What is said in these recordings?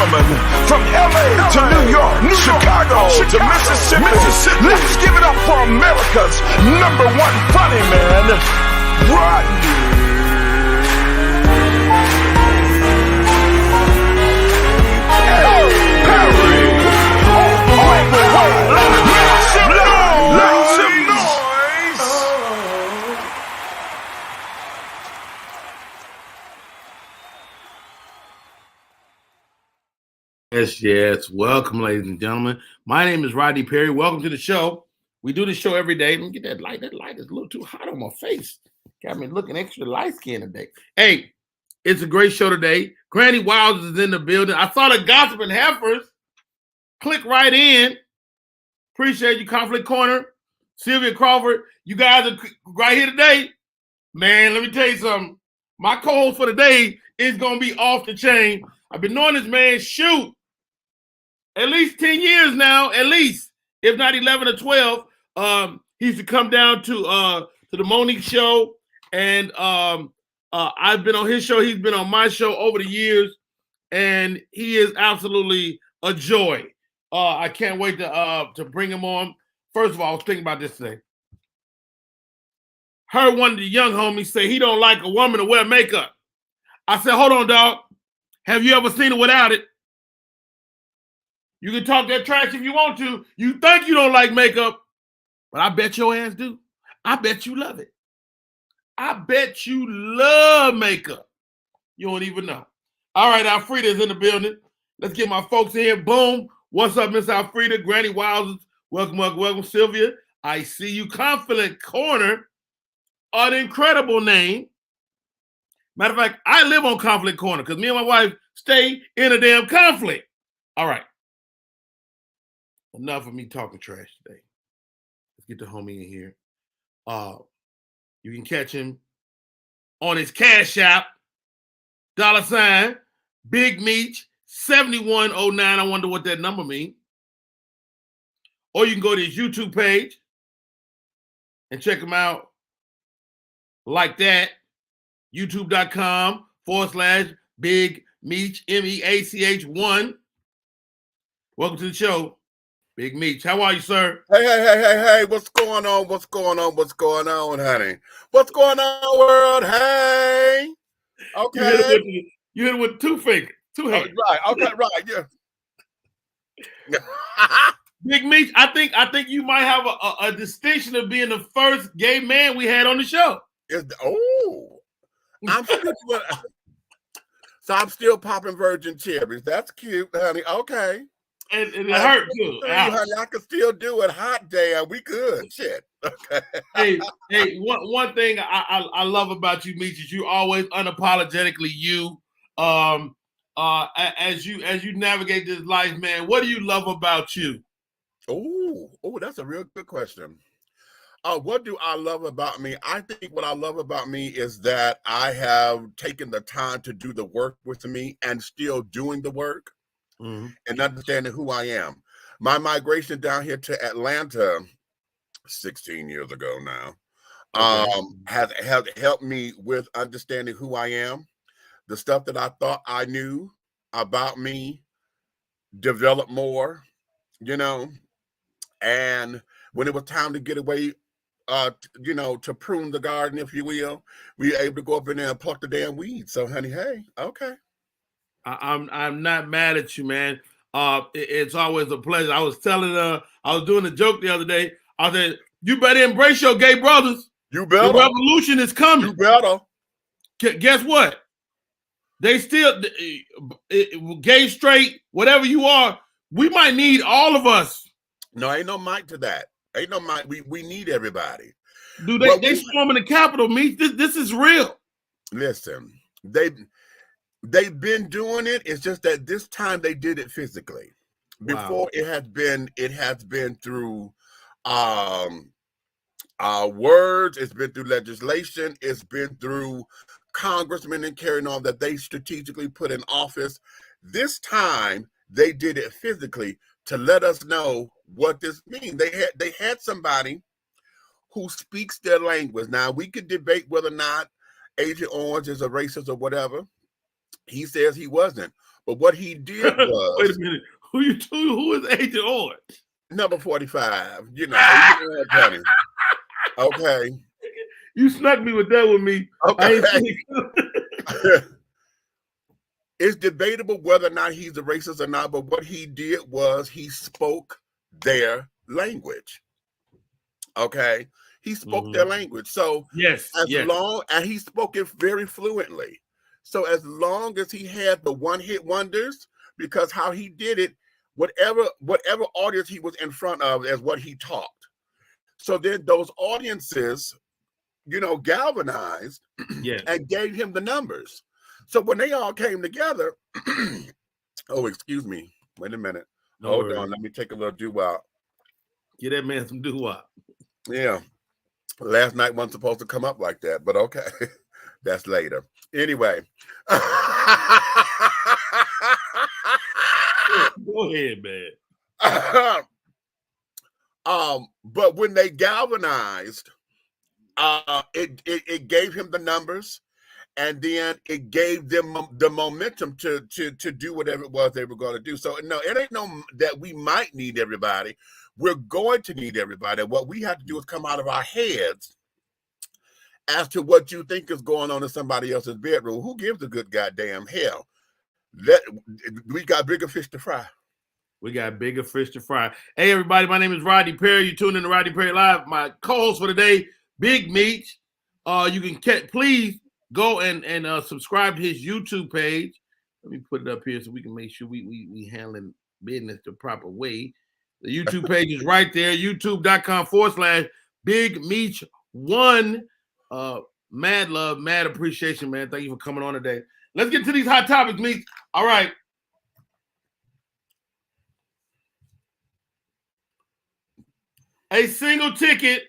gentlemen, from LA to New York, Chicago to Mississippi, let's give it up for America's #1 funny man, Rodney. Yes. Welcome, ladies and gentlemen. My name is Rodney Perry. Welcome to the show. We do the show every day. Let me get that light. That light is a little too hot on my face. Got me looking extra light skinned today. Hey, it's a great show today. Granny Wiles is in the building. I saw the gossiping heifers. Click right in. Appreciate you, Conflict Corner. Sylvia Crawford. You guys are right here today. Man, let me tell you something. My co-host for today is going to be off the chain. I've been knowing this man, shoot, at least 10 years now, at least, if not 11 or 12. He used to come down to the Monique show, and I've been on his show. He's been on my show over the years, and he is absolutely a joy. I can't wait to bring him on. First of all, I was thinking about this today. Heard one of the young homies say he don't like a woman to wear makeup. I said, hold on, dog. Have you ever seen her without it? You can talk that trash if you want to. You think you don't like makeup, but I bet your ass do. I bet you love it. I bet you love makeup. You don't even know. All right, Alfreda's in the building. Let's get my folks in here. Boom. What's up, Miss Alfreda? Granny Wiles. Welcome, Sylvia. I see you. Conflict Corner. An incredible name. Matter of fact, I live on Conflict Corner because me and my wife stay in a damn conflict. All right. Enough of me talking trash today. Let's get the homie in here. You can catch him on his Cash App, $ Big Meech 7109. I wonder what that number means. Or you can go to his YouTube page and check him out like that. YouTube.com/Big Meech, MEACH1. Welcome to the show, Big Meech. How are you, sir? Hey. What's going on, honey? What's going on, world? Hey. Okay. You hit it with two fingers, two hands. Right. Okay, right. Yeah. Big Meech, I think you might have a distinction of being the first gay man we had on the show. I'm still popping virgin cherries. That's cute, honey. Okay. And it hurt too. Honey, I can still do it. Hot damn, we good. Shit. Okay. Hey. One thing I love about you, Meech, is you always unapologetically you. As you navigate this life, man. What do you love about you? Oh, that's a real good question. What do I love about me? I think what I love about me is that I have taken the time to do the work with me and still doing the work and understanding who I am. My migration down here to Atlanta 16 years ago now has helped me with understanding who I am. The stuff that I thought I knew about me developed more, and when it was time to get away, to prune the garden, if you will, we were able to go up in there and pluck the damn weeds. So, honey, hey, okay. I'm not mad at you, man. It's always a pleasure. I was doing a joke the other day. I said, you better embrace your gay brothers. You better. The revolution is coming. You better. Guess what? They still, gay, straight, whatever you are, we might need all of us. No, ain't no mic to that. Ain't no mic. We need everybody. Dude, they storming the Capitol, Meech. This is real. Listen, they've been doing it. It's just that this time they did it physically. Before it has been through words, it's been through legislation, it's been through congressmen and carrying on that they strategically put in office. This time they did it physically to let us know what this means. They had somebody who speaks their language. Now we could debate whether or not Agent Orange is a racist or whatever. He says he wasn't. But what he did was, wait a minute. Who is Agent Orange? number 45. You know, Johnny. Okay. You snuck me with that with me. Okay. It's debatable whether or not he's a racist or not, but what he did was he spoke their language. Okay. He spoke their language. So long as he spoke it very fluently. So as long as he had the one-hit wonders, because how he did it, whatever audience he was in front of is what he talked. So then those audiences, galvanized and gave him the numbers. So when they all came together, oh, excuse me. Wait a minute. Hold on. Let me take a little doo-wop. Get that man some doo-wop. Yeah. Last night wasn't supposed to come up like that, but okay. That's later. Anyway. Go ahead, man. But when they galvanized, it gave him the numbers. And then it gave them the momentum to do whatever it was they were going to do. So no, it ain't no that we might need everybody. We're going to need everybody. What we have to do is come out of our heads as to what you think is going on in somebody else's bedroom. Who gives a good goddamn hell? We got bigger fish to fry. We got bigger fish to fry. Hey, everybody, my name is Rodney Perry. You tuned in to Rodney Perry Live. My co-host for today, Big Meech. You can please go and subscribe to his YouTube page. Let me put it up here so we can make sure we handling business the proper way. The YouTube page is right there, youtube.com/Big Meech 1. Mad love, mad appreciation, man. Thank you for coming on today. Let's get to these hot topics, Meech. All right. A single ticket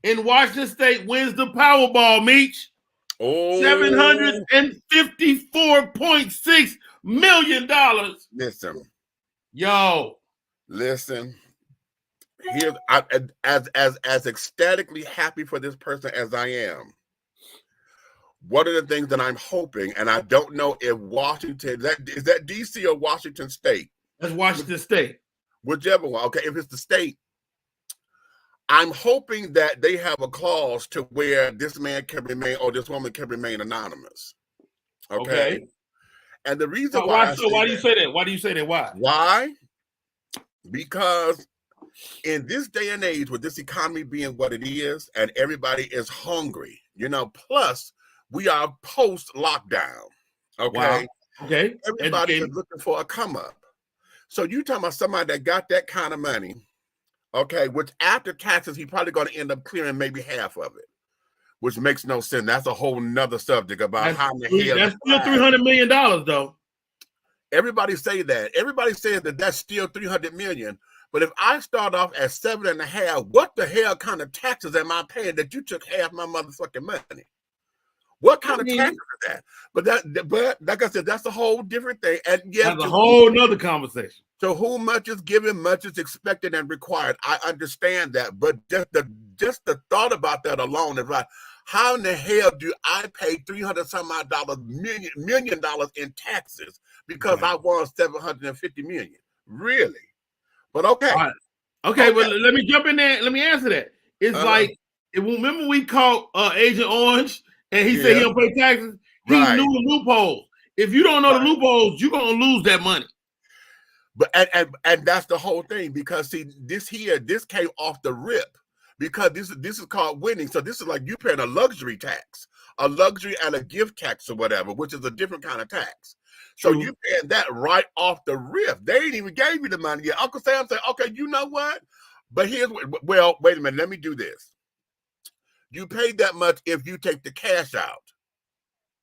in Washington State wins the Powerball, Meech. Oh, $754.6 million. Listen. Yo. Listen. Here's as ecstatically happy for this person as I am. One of the things that I'm hoping, and I don't know if Washington, is that DC or Washington State? That's Washington State. Whichever one. Okay, if it's the state, I'm hoping that they have a clause to where this man can remain or this woman can remain anonymous. Okay. And the reason why do you say that? Why do you say that? Why? Why? Because in this day and age, with this economy being what it is, and everybody is hungry, plus we are post-lockdown. Okay. Wow. Okay. Everybody is looking for a come up. So you talking about somebody that got that kind of money. Okay, which after taxes, he's probably going to end up clearing maybe half of it, which makes no sense. That's a whole nother subject about how in the hell. That's still $300 million, though. Everybody say that. Everybody says that that's still $300 million. But if I start off at 7.5, what the hell kind of taxes am I paying that you took half my motherfucking money? What kind of taxes is that? But like I said, that's a whole different thing. And yes, that's a whole nother conversation. So who much is given, much is expected and required. I understand that, but just the thought about that alone is like, how in the hell do I pay $300 million in taxes because I won $750 million? Really? But okay. Right. Okay, well, let me jump in there. Let me answer that. It's like, remember we caught Agent Orange and he said he don't pay taxes? He knew the loopholes. If you don't know the loopholes, you're going to lose that money. But and that's the whole thing, because see, this came off the rip, because this is called winning. So this is like you paying a luxury tax, a luxury and a gift tax or whatever, which is a different kind of tax. So you paying that right off the rip. They ain't even gave you the money yet. Uncle Sam said, okay, you know what? But here's what, well, wait a minute, let me do this. You paid that much if you take the cash out.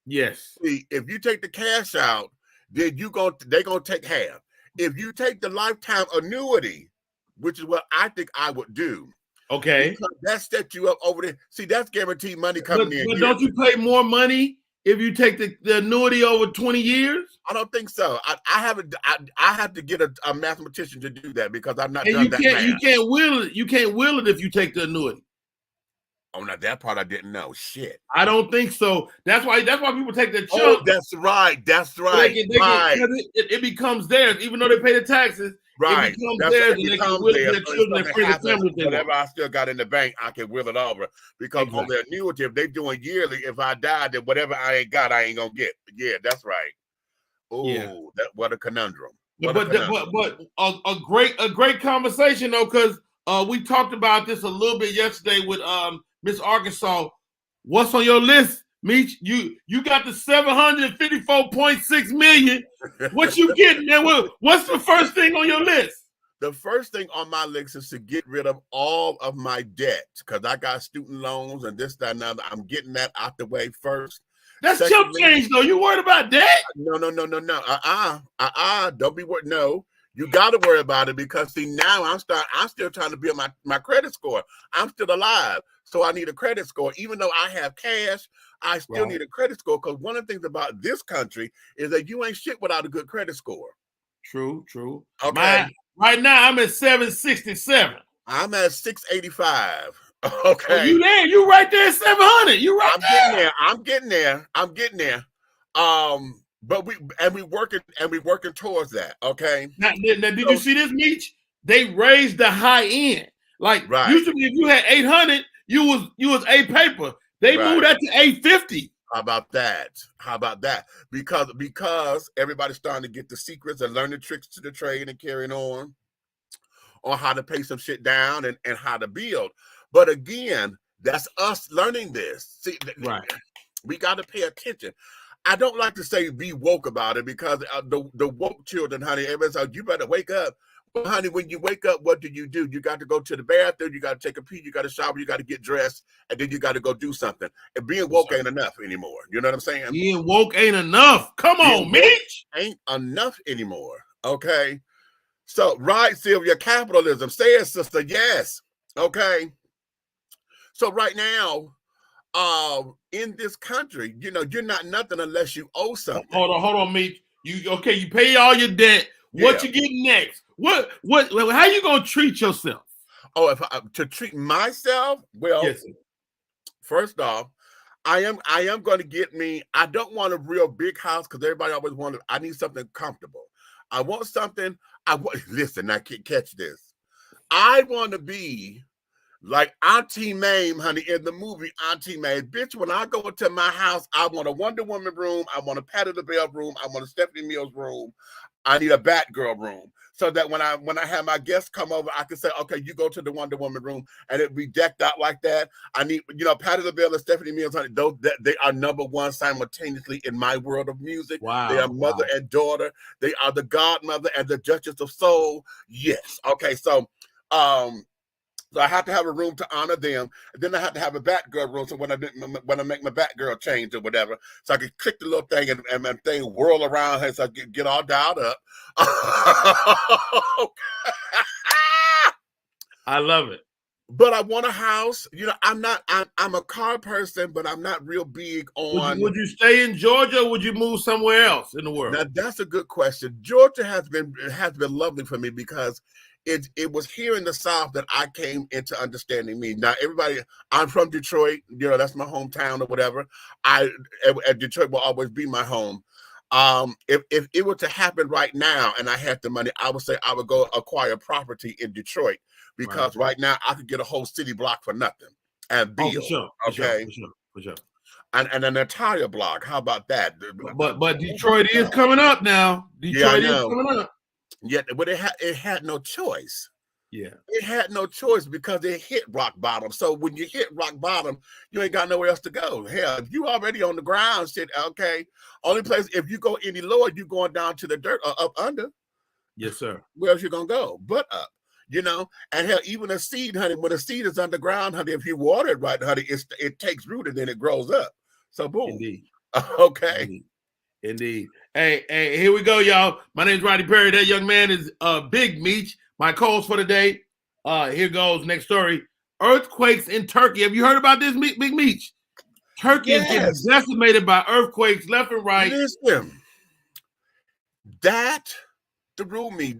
Yes. See, if you take the cash out, then they're gonna take half. If you take the lifetime annuity, which is what I think I would do, okay, that sets you up over there. See, that's guaranteed money coming in. But don't you pay more money if you take the annuity over 20 years? I don't think so. I have to get a mathematician to do that, because I'm not done that math. You can't will it. You can't will it if you take the annuity. Oh, now that part I didn't know. Shit. I don't think so. That's why people take the chunk. Oh, that's right. That's right. Right. It becomes theirs, even though they pay the taxes. Right. It becomes That's theirs, it and they can becomes will theirs. their So if children and something free the happens, family if they whatever want. I still got in the bank, I can will it over. Because on the annuity, if they doing yearly, if I die, then whatever I ain't got, I ain't gonna get. Yeah, that's right. Oh, what a conundrum. But a great conversation though, because we talked about this a little bit yesterday with Miss Arkansas. What's on your list, Meech? You got the 754.6 million. What you getting there? What's the first thing on your list? The first thing on my list is to get rid of all of my debt because I got student loans and this, that, and other. I'm getting that out the way first. That's chump change, though. You worried about that? No. Don't be worried. No, you got to worry about it because see now I'm still trying to build my credit score. I'm still alive, so I need a credit score. Even though I have cash, I still need a credit score because one of the things about this country is that you ain't shit without a good credit score. True. Okay. Right now I'm at 767. I'm at 685. Okay. Oh, you there? You right there at 700. You right there. I'm getting there. But we're working towards that. Okay. Now did you see this, Meech? They raised the high end. Like usually, if you had 800, you was A paper. They moved that to 850. How about that? Because everybody's starting to get the secrets and learn the tricks to the trade and carrying on how to pay some shit down and how to build. But again, that's us learning this. See, we got to pay attention. I don't like to say be woke about it because the woke children, honey, everybody's like, you better wake up. Well, honey, when you wake up, what do? You got to go to the bathroom, you got to take a pee, you got to shower, you got to get dressed, and then you got to go do something. And being woke ain't enough anymore. You know what I'm saying? Being woke ain't enough. Come on, Meech. Ain't enough anymore. Okay. So, right, Sylvia, capitalism. Say it, sister. Yes. Okay. So right now, in this country, you're not nothing unless you owe something. Hold on, Meech. You pay all your debt. What you get next? What how you gonna treat yourself? Oh, if to treat myself? Well, first off, I am going to get me. I don't want a real big house because everybody always wanted. I need something comfortable. I want something. Listen, now catch this. I want to be like Auntie Mame, honey, in the movie Auntie Mame. Bitch, when I go into my house, I want a Wonder Woman room. I want a Patty LaBelle room. I want a Stephanie Mills room. I need a Batgirl room. So that when I have my guests come over, I can say, okay, you go to the Wonder Woman room and it be decked out like that. I need, Patty LaBelle and Stephanie Mills, honey, they are number one simultaneously in my world of music. Wow. They are mother and daughter. They are the godmother and the Duchess of Soul. Yes. Okay. So I have to have a room to honor them. And then I have to have a Batgirl room. So when I make my Batgirl change or whatever, so I can click the little thing and my thing whirl around her so I can get all dialed up. I love it. But I want a house. I'm a car person, but I'm not real big on. Would you stay in Georgia or would you move somewhere else in the world? Now that's a good question. Georgia has been lovely for me because it was here in the South that I came into understanding me. Now, I'm from Detroit, that's my hometown or whatever. Detroit will always be my home. If it were to happen right now and I had the money, I would say I would go acquire property in Detroit because right now I could get a whole city block for nothing and build. For sure. And an entire block. How about that? But Detroit is coming up now. Detroit is coming up. Yeah, but it had no choice. Yeah. It had no choice because it hit rock bottom. So when you hit rock bottom, you ain't got nowhere else to go. Hell, if you already on the ground, shit, okay. Only place, if you go any lower, you going down to the dirt or up under. Yes, sir. Where else you going to go? But up, And hell, even a seed, honey, when a seed is underground, honey, if you water it right, honey, it takes root and then it grows up. So boom. Indeed. Okay. Indeed. Hey, here we go, y'all. My name is Rodney Perry. That young man is Big Meech, my co-host for the day. Here goes. Next story. Earthquakes in Turkey. Have you heard about this, Big Meech? Turkey is getting decimated by earthquakes left and right. Listen, that threw me.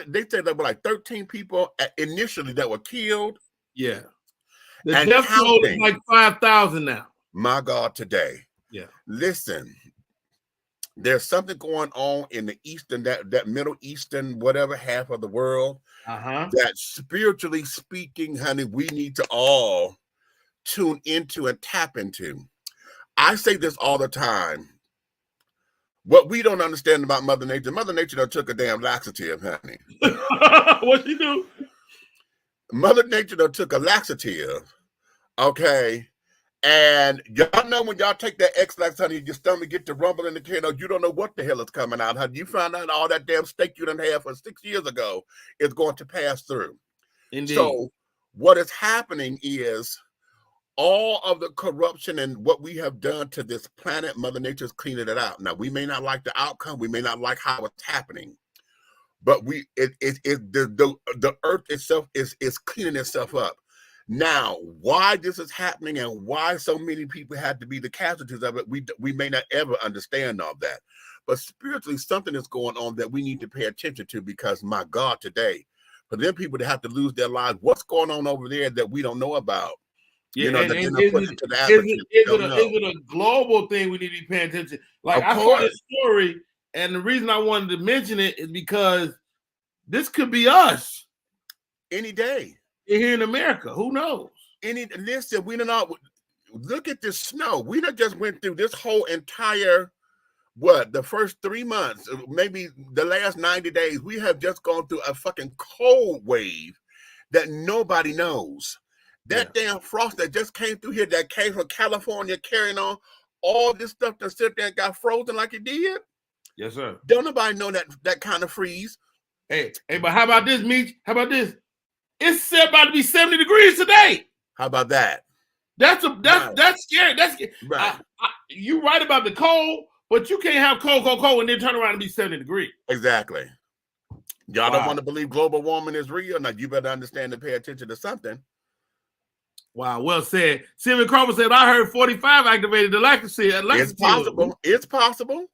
They said there were like 13 people initially that were killed. Yeah. The and death toll is counting. like 5,000 now. My God, today. Yeah. Listen, there's something going on in the Eastern, that Middle Eastern, whatever half of the world, that spiritually speaking, honey, we need to all tune into and tap into. I say this all the time. What we don't understand about Mother Nature done took a damn laxative, honey. What you do? Mother Nature done took a laxative, okay? And y'all know when y'all take that X-Lax, honey, your stomach get to rumble in the kiddo, you don't know what the hell is coming out, honey. You find out all that damn steak you done had for 6 years ago is going to pass through. Indeed. So what is happening is all of the corruption and what we have done to this planet, Mother Nature is cleaning it out. Now, we may not like the outcome. We may not like how it's happening. But the earth itself is cleaning itself up. Now, why this is happening and why so many people had to be the casualties of it, we may not ever understand all that. But spiritually, something is going on that we need to pay attention to, because my God, today, for them people to have to lose their lives, what's going on over there that we don't know about? Yeah, you know, and that is it a global thing we need to be paying attention? Like, I saw this story, and the reason I wanted to mention it is because this could be us any day here in America. Who knows? Listen, we don't know. Look at this snow. We done just went through this whole entire the first 3 months, maybe the last 90 days. We have just gone through a fucking cold wave that nobody knows. That damn frost that just came through here, that came from California, carrying on all this stuff that sit there and got frozen like it did. Yes, sir. Don't nobody know that kind of freeze. Hey, but how about this, Meech? How about this? It's about to be 70 degrees today. How about that? That's scary. That's scary. Right. You right about the cold, but you can't have cold, and then turn around and be 70 degrees. Exactly. Y'all don't want to believe global warming is real. Now you better understand and pay attention to something. Wow, well said. Sylvia Crawford said, I heard 45 activated the laxative. It's possible. It's possible.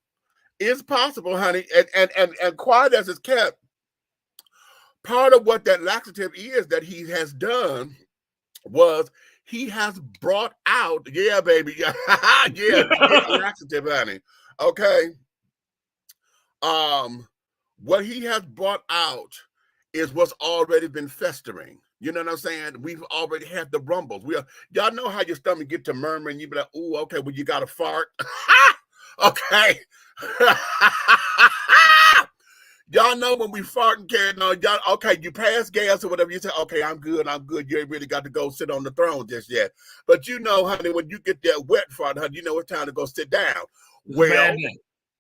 It's possible, honey. And quiet as it's kept, part of what that laxative is that he has done was he has brought out, yeah, baby, yeah, laxative, honey. Okay. What he has brought out is what's already been festering. You know what I'm saying? We've already had the rumbles. Y'all know how your stomach get to murmuring. You be like, "Ooh, okay, well, you got to fart." Okay. Y'all know when we fart and carrying on, y'all, okay, you pass gas or whatever, you say, okay, I'm good. You ain't really got to go sit on the throne just yet. But you know, honey, when you get that wet fart, honey, you know it's time to go sit down. Well,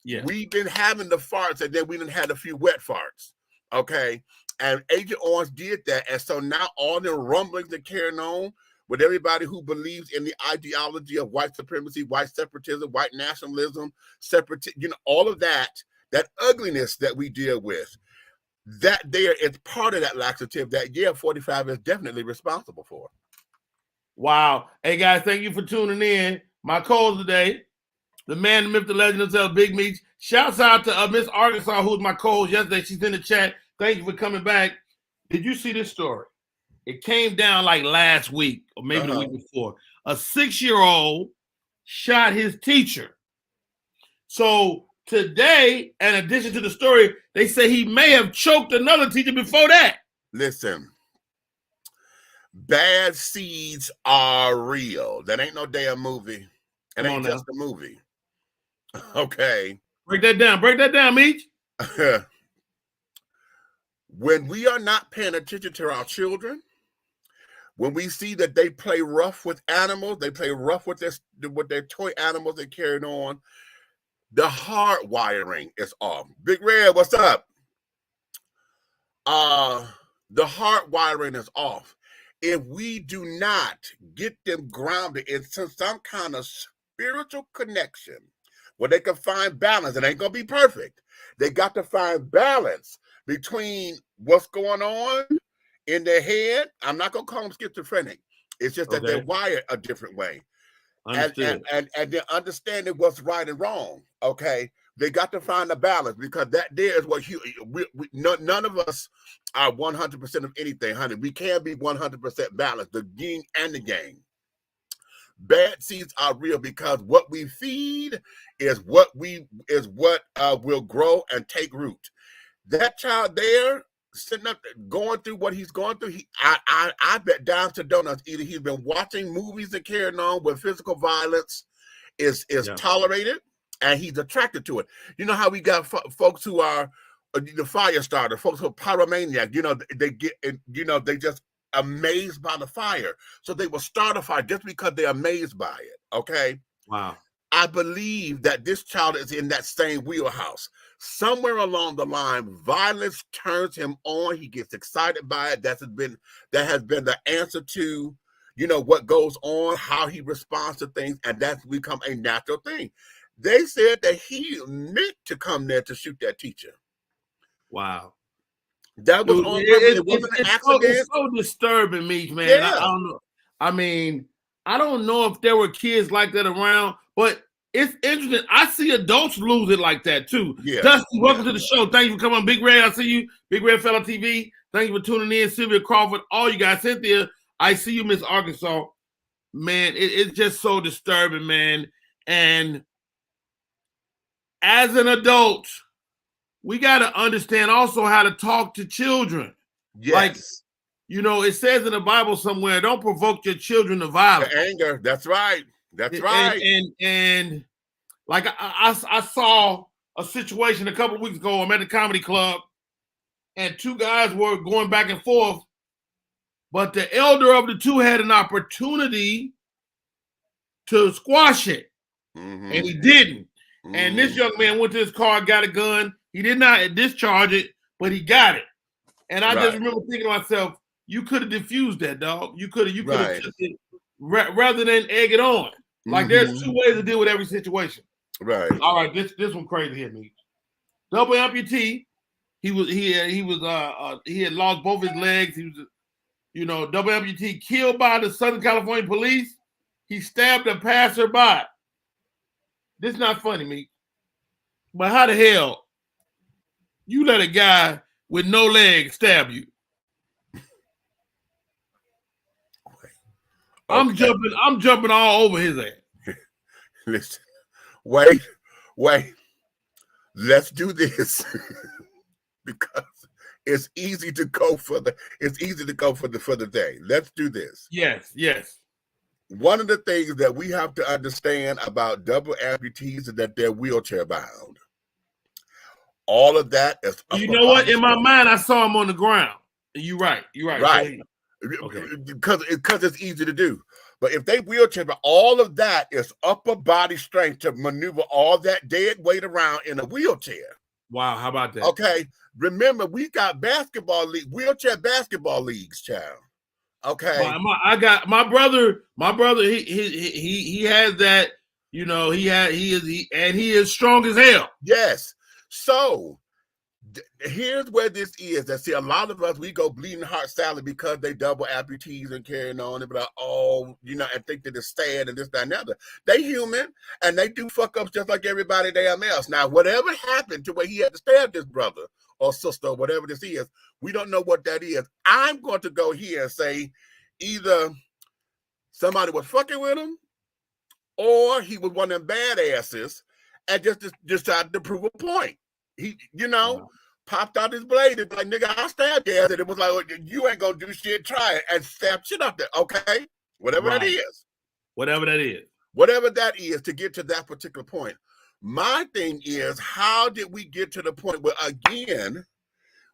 yeah, we've been having the farts, and then we done had a few wet farts. Okay. And Agent Orange did that. And so now all the rumblings are carrying on with everybody who believes in the ideology of white supremacy, white separatism, white nationalism, all of that ugliness that we deal with, that there is part of that laxative that, 45 is definitely responsible for. Wow. Hey, guys, thank you for tuning in. My co-host today, the man, the myth, the legend himself, Big Meech. Shouts out to Miss Arkansas, who was my co-host yesterday. She's in the chat. Thank you for coming back. Did you see this story? It came down like last week or maybe the week before. A 6-year-old shot his teacher. So today, in addition to the story, they say he may have choked another teacher before that. Listen, bad seeds are real. That ain't no damn movie. It ain't just a movie. Okay. Break that down, Meech. When we are not paying attention to our children, when we see that they play rough with animals, they play rough with their toy animals they carried on, the heart wiring is off. Big Red, what's up? The heart wiring is off. If we do not get them grounded into some kind of spiritual connection where they can find balance, it ain't gonna be perfect. They got to find balance between what's going on in their head. I'm not gonna call them schizophrenic. It's just that they're wired a different way. And then understanding what's right and wrong. Okay. They got to find a balance, because that there is what none of us are 100% of anything, honey. We can't be 100% balanced, the yin and the yang. Bad seeds are real, because what we feed is what will grow and take root. That child there, sitting up, going through what he's going through, I bet down to donuts, either he's been watching movies and carrying on where physical violence is tolerated, and he's attracted to it. You know how we got folks who are the fire starter, folks who are pyromaniac. They just amazed by the fire, so they will start a fire just because they're amazed by it. Okay. Wow. I believe that this child is in that same wheelhouse. Somewhere along the line, violence turns him on. He gets excited by it. That has been the answer to, what goes on, how he responds to things, and that's become a natural thing. They said that he meant to come there to shoot that teacher. Wow. That was on purpose. It wasn't an accident. It's so disturbing, Meech, man. Yeah. I don't know. I mean, I don't know if there were kids like that around, but it's interesting. I see adults lose it like that too. Yeah. Dusty, welcome to the show. Thank you for coming on. Big Red, I see you. Big Red Fella TV. Thank you for tuning in. Sylvia Crawford, all you guys. Cynthia, I see you, Miss Arkansas. Man, it's just so disturbing, man. And as an adult, we got to understand also how to talk to children. Yes. Like, it says in the Bible somewhere, don't provoke your children to violence. The anger. That's right. That's right. And like I saw a situation a couple of weeks ago. I'm at the comedy club, and two guys were going back and forth, but the elder of the two had an opportunity to squash it, and he didn't. And this young man went to his car, got a gun. He did not discharge it, but he got it. And I just remember thinking to myself, you could have diffused that, dog. You could have just it, rather than egg it on. Like there's two ways to deal with every situation. Right. All right, this one crazy here, me. Double amputee. He had lost both his legs. He was double amputee, killed by the Southern California police. He stabbed a passerby. This is not funny, me. But how the hell you let a guy with no legs stab you? Okay. I'm jumping all over his ass. Listen, wait. Let's do this. Because it's easy to go for the day. Let's do this. Yes. One of the things that we have to understand about double amputees is that they're wheelchair bound. All of that is. You know what? In my mind, I saw him on the ground. You're right. Right. Okay. Because it's easy to do. But if they wheelchair bound, all of that is upper body strength to maneuver all that dead weight around in a wheelchair. Wow, how about that? Okay. Remember, we got wheelchair basketball leagues, child. Okay. I got my brother. He has that. He is strong as hell. Yes. So here's where this is. I see a lot of us, we go bleeding heart salad because they double amputees and carrying on and be like, and think that it's sad and this, that, and the other. They human and they do fuck ups just like everybody damn else. Now, whatever happened to where he had to stab this brother or sister or whatever this is, we don't know what that is. I'm going to go here and say either somebody was fucking with him or he was one of them badasses and just decided to prove a point. He, popped out his blade and like, nigga, I stabbed your ass. And it was like, you ain't gonna do shit, try it, and stab shit up there. Okay? Whatever that is. Whatever that is to get to that particular point. My thing is, how did we get to the point where, again,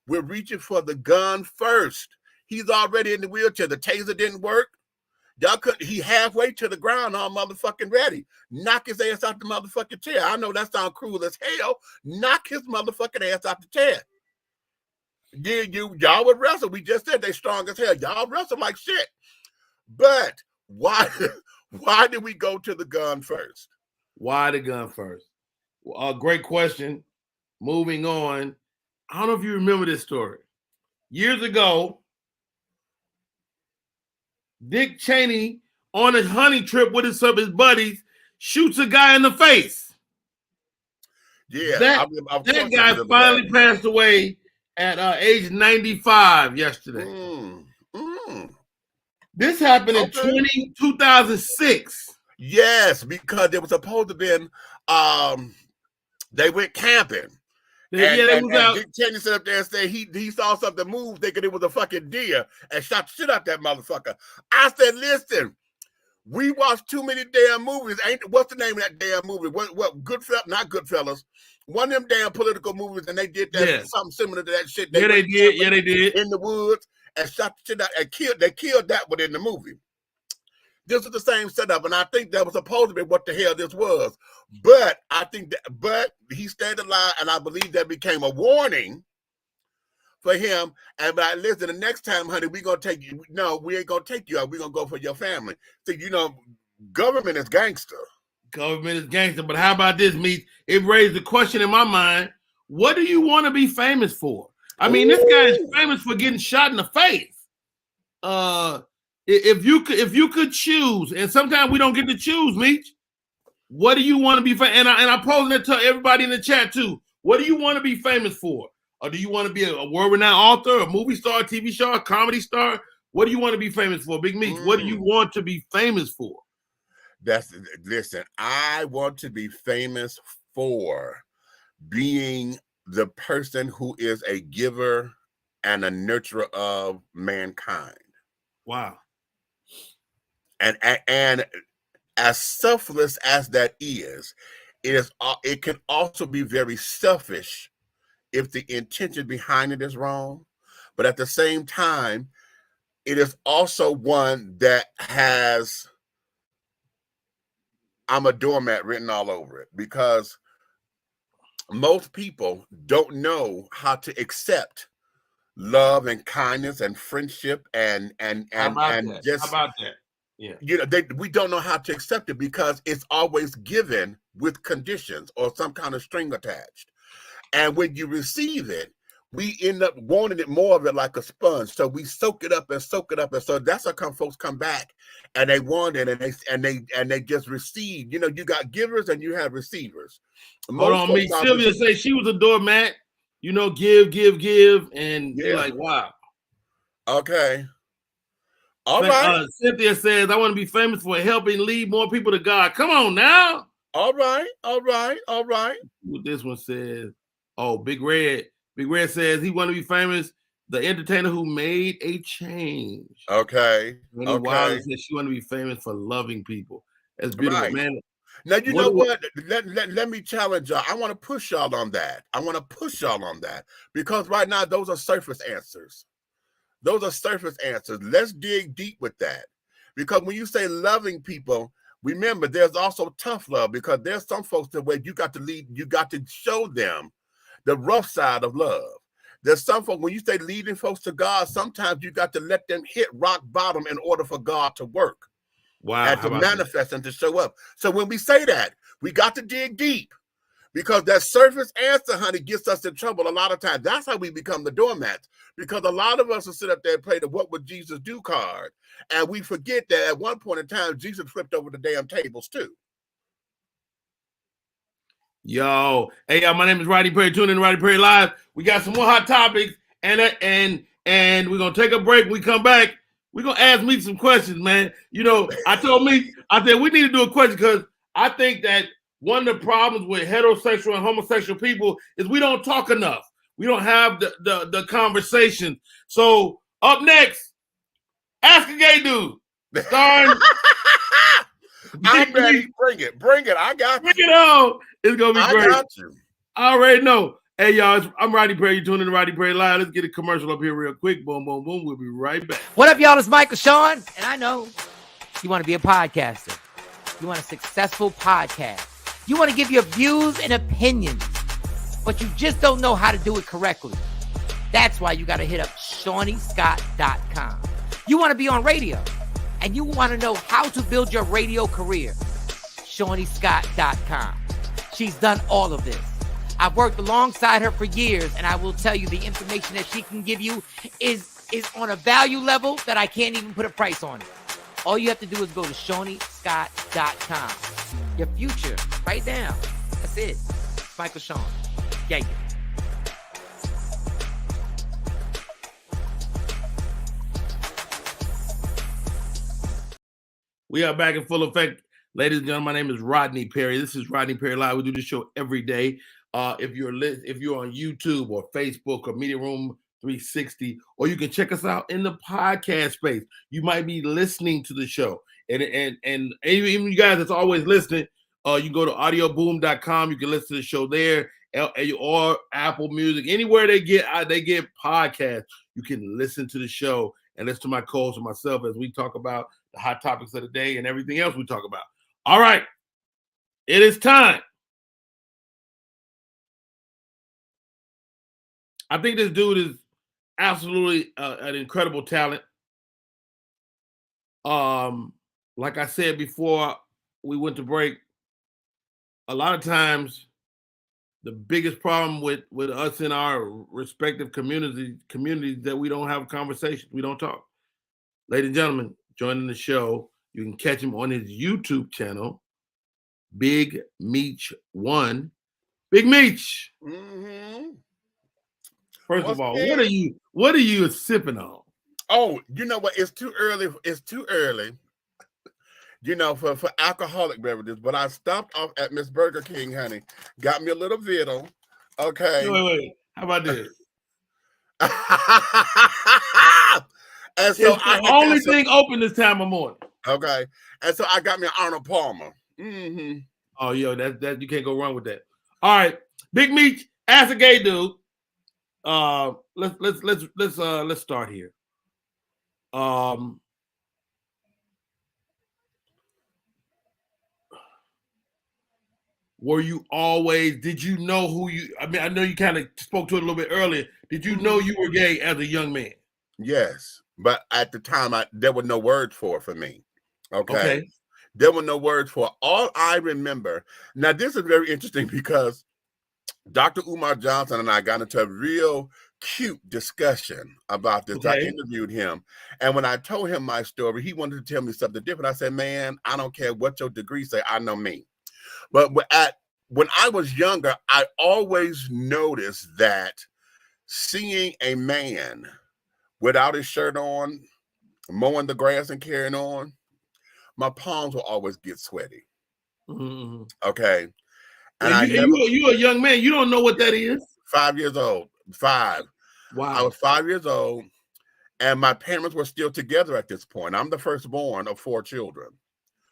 we're reaching for the gun first? He's already in the wheelchair. The taser didn't work. He halfway to the ground, all motherfucking ready. Knock his ass out the motherfucking chair. I know that sounds cruel as hell. Knock his motherfucking ass out the chair. Y'all would wrestle. We just said they strong as hell. Y'all wrestle like shit. But why did we go to the gun first? Why the gun first? Great question. Moving on. I don't know if you remember this story. Years ago, Dick Cheney on a hunting trip with his buddies shoots a guy in the face. Yeah, that guy finally passed away at age 95 yesterday. This happened in 2006. Yes, because it was supposed to have been, they went camping. And Dick Cheney sat up there and said he saw something move, thinking it was a fucking deer, and shot shit out that motherfucker. I said, listen, we watched too many damn movies. What's the name of that damn movie? What Goodfellas? Not Goodfellas. One of them damn political movies, and they did that something similar to that shit. They did. Yeah, they did. In the woods and shot the shit out and killed. They killed that one in the movie. This is the same setup, and I think that was supposed to be what the hell this was. But I think but he stayed alive, and I believe that became a warning for him. And but listen, the next time, honey, we're gonna take you. No, we ain't gonna take you out. We're gonna go for your family. So government is gangster. Government is gangster. But how about this, Meech? It raised the question in my mind: what do you want to be famous for? I mean, this guy is famous for getting shot in the face. If you could choose, and sometimes we don't get to choose, Meech, what do you want to be famous? And I'm posing it to everybody in the chat too. What do you want to be famous for? Or do you want to be a world-renowned author, a movie star, a TV star, a comedy star? What do you want to be famous for, Big Meech? What do you want to be famous for? Listen, I want to be famous for being the person who is a giver and a nurturer of mankind. Wow. And as selfless as that is, it can also be very selfish if the intention behind it is wrong. But at the same time, it is also one that has "I'm a doormat" written all over it, because most people don't know how to accept love and kindness and friendship and just how about that? Yeah, we don't know how to accept it because it's always given with conditions or some kind of string attached. And when you receive it, we end up wanting it more of it like a sponge. So we soak it up. And so that's how folks come back and they want it and they just receive. You got givers and you have receivers. Hold on, me. Sylvia said she was a doormat. Give, and you're like, wow. Okay. All right. Cynthia says, I want to be famous for helping lead more people to God. Come on now. All right. What this one says. Oh, Big Red says he want to be famous. The entertainer who made a change. Okay. Wilder says she want to be famous for loving people. That's beautiful, man. Now, you know what? Let me challenge y'all. I want to push y'all on that. Because right now, those are surface answers. Let's dig deep with that. Because when you say loving people, remember, there's also tough love, because there's some folks that where you got to lead, you got to show them the rough side of love. There's some folks, when you say leading folks to God, sometimes you got to let them hit rock bottom in order for God to work. Wow. And to manifest and to show up. So when we say that, we got to dig deep, because that surface answer, honey, gets us in trouble a lot of times. That's how we become the doormats, because a lot of us will sit up there and play the "What Would Jesus Do" card, and we forget that at one point in time, Jesus flipped over the damn tables too. Yo, hey, y'all, my name is Rodney Perry. Tune in to Rodney Perry Live. We got some more hot topics, and we're gonna take a break. When we come back, we're gonna ask me some questions, man. I said we need to do a question, because I think that one of the problems with heterosexual and homosexual people is we don't talk enough. We don't have the conversation. So up next, Ask a Gay Dude. Starring I'm ready. Bring it. I got you. Bring it on. It's gonna be great. I got you. I already know. Hey, y'all, I'm Rodney Perry. You're tuning in to Rodney Perry Live. Let's get a commercial up here real quick. Boom, boom, boom. We'll be right back. What up, y'all? It's Michael Sean, and I know you want to be a podcaster. You want a successful podcast. You want to give your views and opinions, but you just don't know how to do it correctly. That's why you got to hit up ShawneeScott.com. You want to be on radio, and you want to know how to build your radio career. ShawneeScott.com. She's done all of this. I've worked alongside her for years, and I will tell you the information that she can give you is on a value level that I can't even put a price on it. All you have to do is go to ShawneeScott.com. Your future, right now. That's it. Michael Sean. Yeah. We are back in full effect. Ladies and gentlemen, my name is Rodney Perry. This is Rodney Perry Live. We do this show every day. If you're on YouTube or Facebook or Media Room 360, or you can check us out in the podcast space. You might be listening to the show. And even you guys that's always listening, you can go to audioboom.com. You can listen to the show there, or Apple Music, anywhere they get podcasts. You can listen to the show and listen to my co-host and myself as we talk about the hot topics of the day and everything else we talk about. All right, it is time. I think this dude is absolutely an incredible talent. Like I said before we went to break, a lot of times the biggest problem with us in our respective communities that we don't have conversations, we don't talk. Ladies and gentlemen, joining the show, you can catch him on his YouTube channel, Big Meech 1. Big Meech. Mm-hmm. First of all, what are you sipping on? Oh, you know what? It's too early. It's too early, for alcoholic beverages. But I stopped off at Miss Burger King, honey. Got me a little Vittle. Okay. Wait. How about this? And so it's the only thing open this time of morning. Okay. And so I got me an Arnold Palmer. Mm-hmm. Oh, yo, that you can't go wrong with that. All right, Big Meech, as a gay dude. Let's start here. Were you always, did you know who you, I mean, I know you kind of spoke to it a little bit earlier. Did you know you were gay as a young man? Yes, but at the time, there were no words for me. Okay. There were no words for it. All I remember, now this is very interesting because Dr. Umar Johnson and I got into a real cute discussion about this. Okay. I interviewed him, and when I told him my story, he wanted to tell me something different. I said, man, I don't care what your degree say, I know me. But when I was younger, I always noticed that seeing a man without his shirt on, mowing the grass and carrying on, my palms will always get sweaty. Mm-hmm. Okay. And you a young man. You don't know what that is? 5 years old. 5. Wow. I was 5 years old, and my parents were still together at this point. I'm the firstborn of 4 children.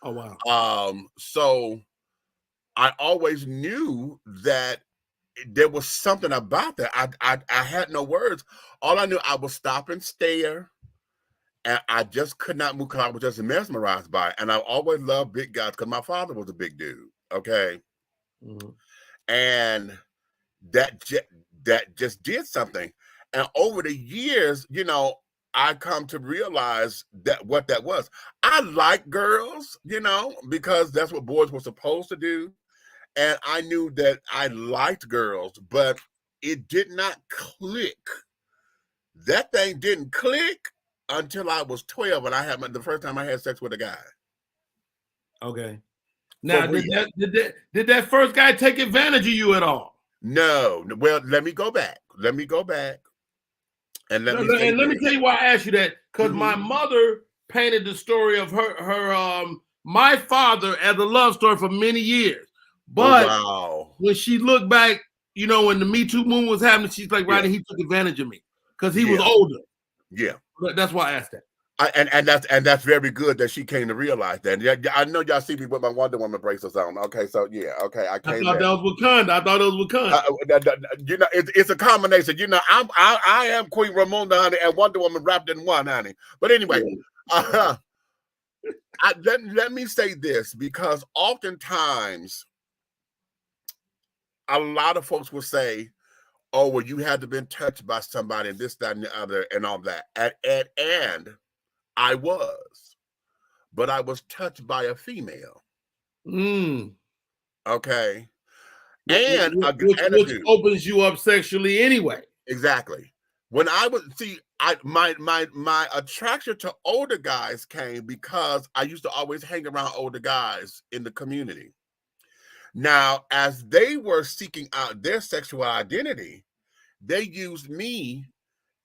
Oh, wow. So I always knew that there was something about that. I had no words. All I knew, I would stop and stare, and I just could not move because I was just mesmerized by it. And I always loved big guys because my father was a big dude. Okay. Mm-hmm. And that just did something. And over the years, I come to realize that what that was. I like girls, because that's what boys were supposed to do. And I knew that I liked girls, but it did not click. That thing didn't click until I was 12, and I had the first time I had sex with a guy. Okay. Now, did that first guy take advantage of you at all? No. Well, let me go back. And let me tell you why I asked you that. Because my mother painted the story of her my father as a love story for many years. But when she looked back, when the Me Too movement was happening, she's like, Rodney, he took advantage of me because he was older. Yeah. But that's why I asked that. And that's very good that she came to realize that. Yeah, I know y'all see me with my Wonder Woman bracelets on. Okay, so yeah, okay, I thought that was Wakanda. It's a combination. I am Queen Ramonda, honey, and Wonder Woman wrapped in one, honey. But anyway, let me say this, because oftentimes a lot of folks will say, "Oh, well, you had to been touched by somebody, and this, that, and the other, and all that," and I was, but I was touched by a female. Okay. And which opens you up sexually anyway. Exactly. When I was, my attraction to older guys came because I used to always hang around older guys in the community. Now, as they were seeking out their sexual identity, they used me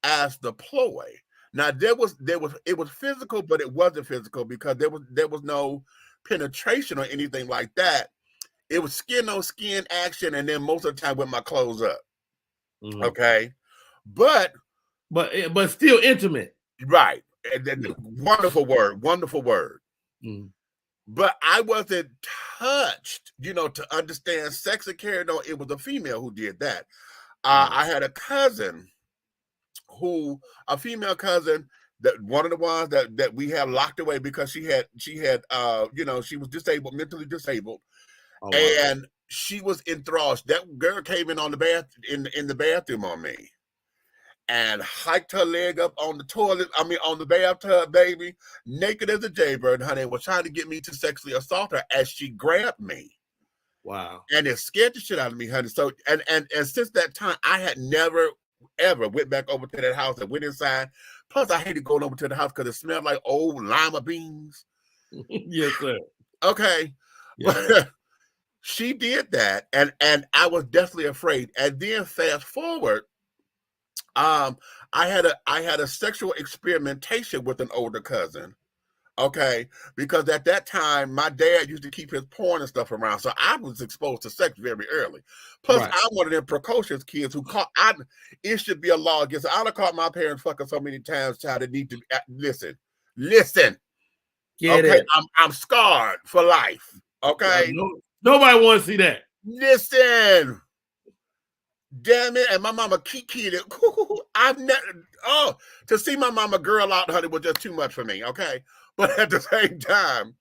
as the ploy. Now it was physical, but it wasn't physical because there was no penetration or anything like that. It was skin on skin action, and then most of the time with my clothes up. Mhm. Okay, but still intimate. right, wonderful word. Mhm. But I wasn't touched, to understand sex and carry on. It was a female who did that. I had a cousin a female cousin, that one of the ones that we had locked away because she had she was disabled, mentally disabled. Oh, wow. And she was enthralled. That girl came in on the bathroom on me and hiked her leg up on the toilet, on the bathtub, baby, naked as a jaybird, honey, and was trying to get me to sexually assault her as she grabbed me. Wow. And it scared the shit out of me, honey. So and since that time, I had never ever went back over to that house and went inside. Plus, I hated going over to the house because it smelled like old lima beans. Yes, sir. Okay. Yeah. But she did that, and I was definitely afraid. And then fast forward, I had a sexual experimentation with an older cousin. Okay, because at that time my dad used to keep his porn and stuff around, so I was exposed to sex very early. Plus, Right. I'm one of them precocious kids who it should be a law against. I done caught my parents fucking so many times, child. That need to listen. Get Okay, it. I'm scarred for life. Okay, Nobody wants to see that. listen. Damn it, and my mama kikied it. I've never to see my mama girl out, honey, was just too much for me. Okay, but at the same time,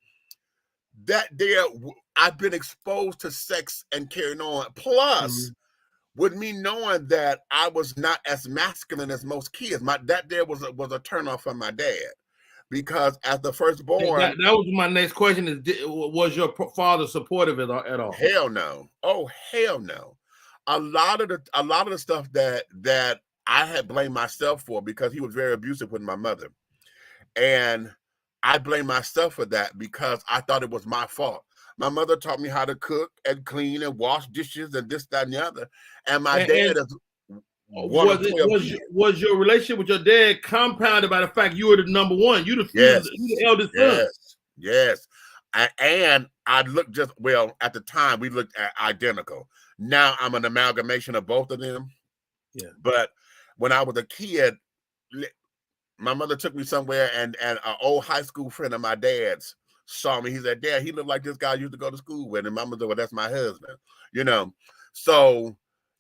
I've been exposed to sex and carrying on. Plus, with me knowing that I was not as masculine as most kids, that there was a turnoff for my dad, because as the firstborn, that was my next question: was your father supportive at all? Hell no. Oh, hell no. A lot of the stuff that I had blamed myself for, because he was very abusive with my mother, and I blame myself for that because I thought it was my fault. My mother taught me how to cook and clean and wash dishes and this, that, and the other. And my dad is one of 12 kids. Was your relationship with your dad compounded by the fact you were the number one? You the eldest son. Yes. And I looked at the time we looked at identical. Now I'm an amalgamation of both of them. Yeah. But when I was a kid, my mother took me somewhere, and an old high school friend of my dad's saw me. He said, "Dad, he looked like this guy I used to go to school with." And my mother said, "Well, that's my husband." So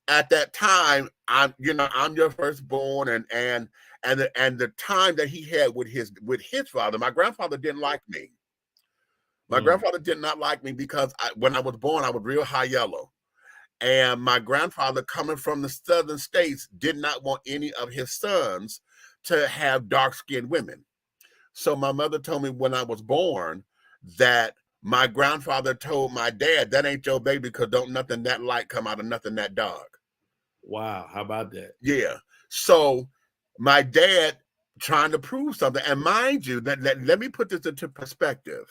at that time, I'm your firstborn, and the time that he had with his father, my grandfather didn't like me. My grandfather did not like me because when I was born, I was real high yellow. And my grandfather, coming from the southern states, did not want any of his sons to have dark-skinned women. So my mother told me when I was born that my grandfather told my dad, "That ain't your baby, because don't nothing that light come out of nothing that dark." Wow, how about that? Yeah. So my dad trying to prove something. And mind you, let me put this into perspective.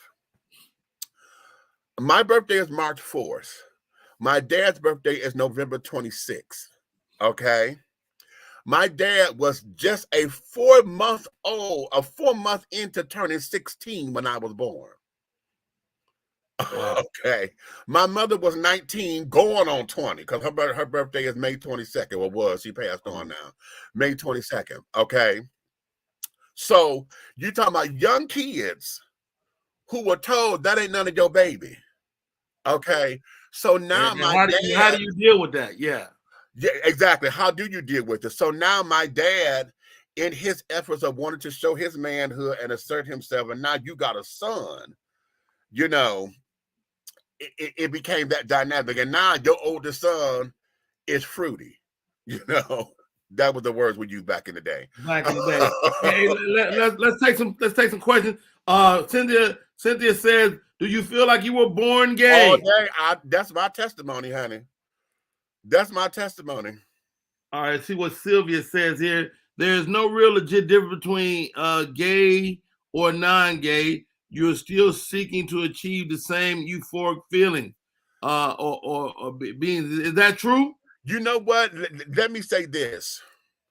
My birthday is March 4th. My dad's birthday is November 26th. Okay. My dad was just a 4 month into turning 16 when I was born. Wow. Okay. My mother was 19 going on 20, because her birthday is May 22nd. Well, was. She passed on now. May 22nd. Okay. So you're talking about young kids who were told that ain't none of your baby. Okay. So now how do you deal with that? Yeah, exactly. How do you deal with it? So now my dad, in his efforts of wanting to show his manhood and assert himself, and now you got a son, it became that dynamic. And now your oldest son is fruity. That was the words we used back in the day. Hey, let's take some questions. Cynthia says, "Do you feel like you were born gay?" All day. That's my testimony, honey. That's my testimony. All right, see what Sylvia says here. There's no real legit difference between gay or non-gay. You're still seeking to achieve the same euphoric feeling. or being. Is that true? You know what? Let me say this,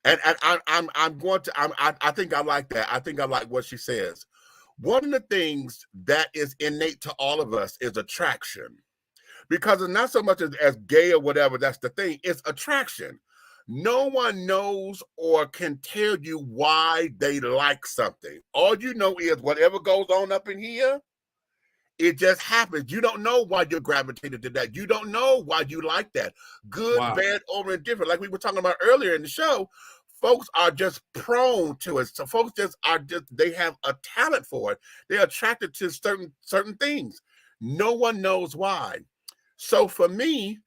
and I'm going to. I think I like that. I think I like what she says. One of the things that is innate to all of us is attraction, because it's not so much as gay or whatever. That's the thing. It's attraction. No one knows or can tell you why they like something. All you know is whatever goes on up in here, it just happens. You don't know why you're gravitated to that. You don't know why you like that. Good, Wow. bad, or indifferent. Like we were talking about earlier in the show, folks are just prone to it. So folks they have a talent for it. They're attracted to certain things. No one knows why. So for me,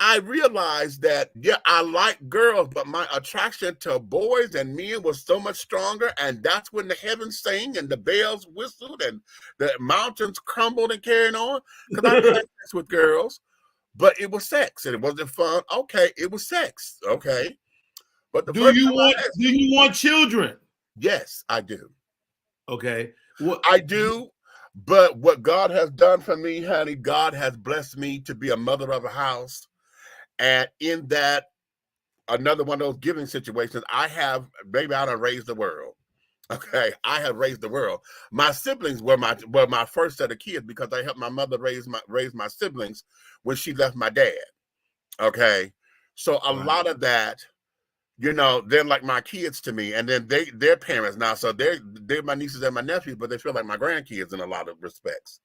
I realized that, yeah, I like girls, but my attraction to boys and men was so much stronger. And that's when the heavens sang and the bells whistled and the mountains crumbled and carried on. Because I had sex with girls, but it was sex and it wasn't fun. Okay, it was sex. Okay. But do you want children? Yes, I do. Okay. I do. But what God has done for me, honey, God has blessed me to be a mother of a house. And in that, another one of those giving situations, I have raised the world. Okay, I have raised the world. My siblings were my first set of kids because I helped my mother raise my siblings when she left my dad. Okay, so a lot of that, they're like my kids to me, and then they're parents now, so they're my nieces and my nephews, but they feel like my grandkids in a lot of respects.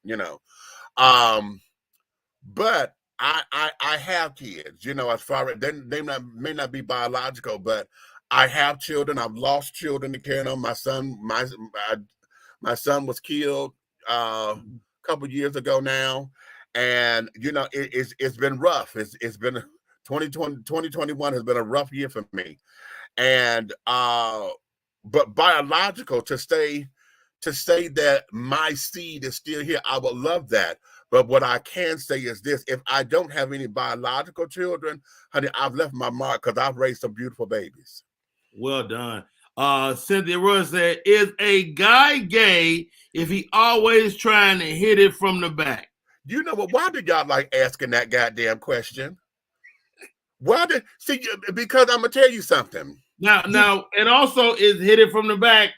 But I have kids, as far as they may not be biological, but I have children. I've lost children to carry on. My son was killed a couple of years ago now, and it's been rough. It's been 2021 has been a rough year for me, and but biological to say that my seed is still here, I would love that. But what I can say is this: if I don't have any biological children, honey, I've left my mark because I've raised some beautiful babies. Well done. Cynthia Rose said, is a guy gay if he always trying to hit it from the back? You know what? Why did y'all like asking that goddamn question? Because I'm gonna tell you something. Now, and also is hit it from the back.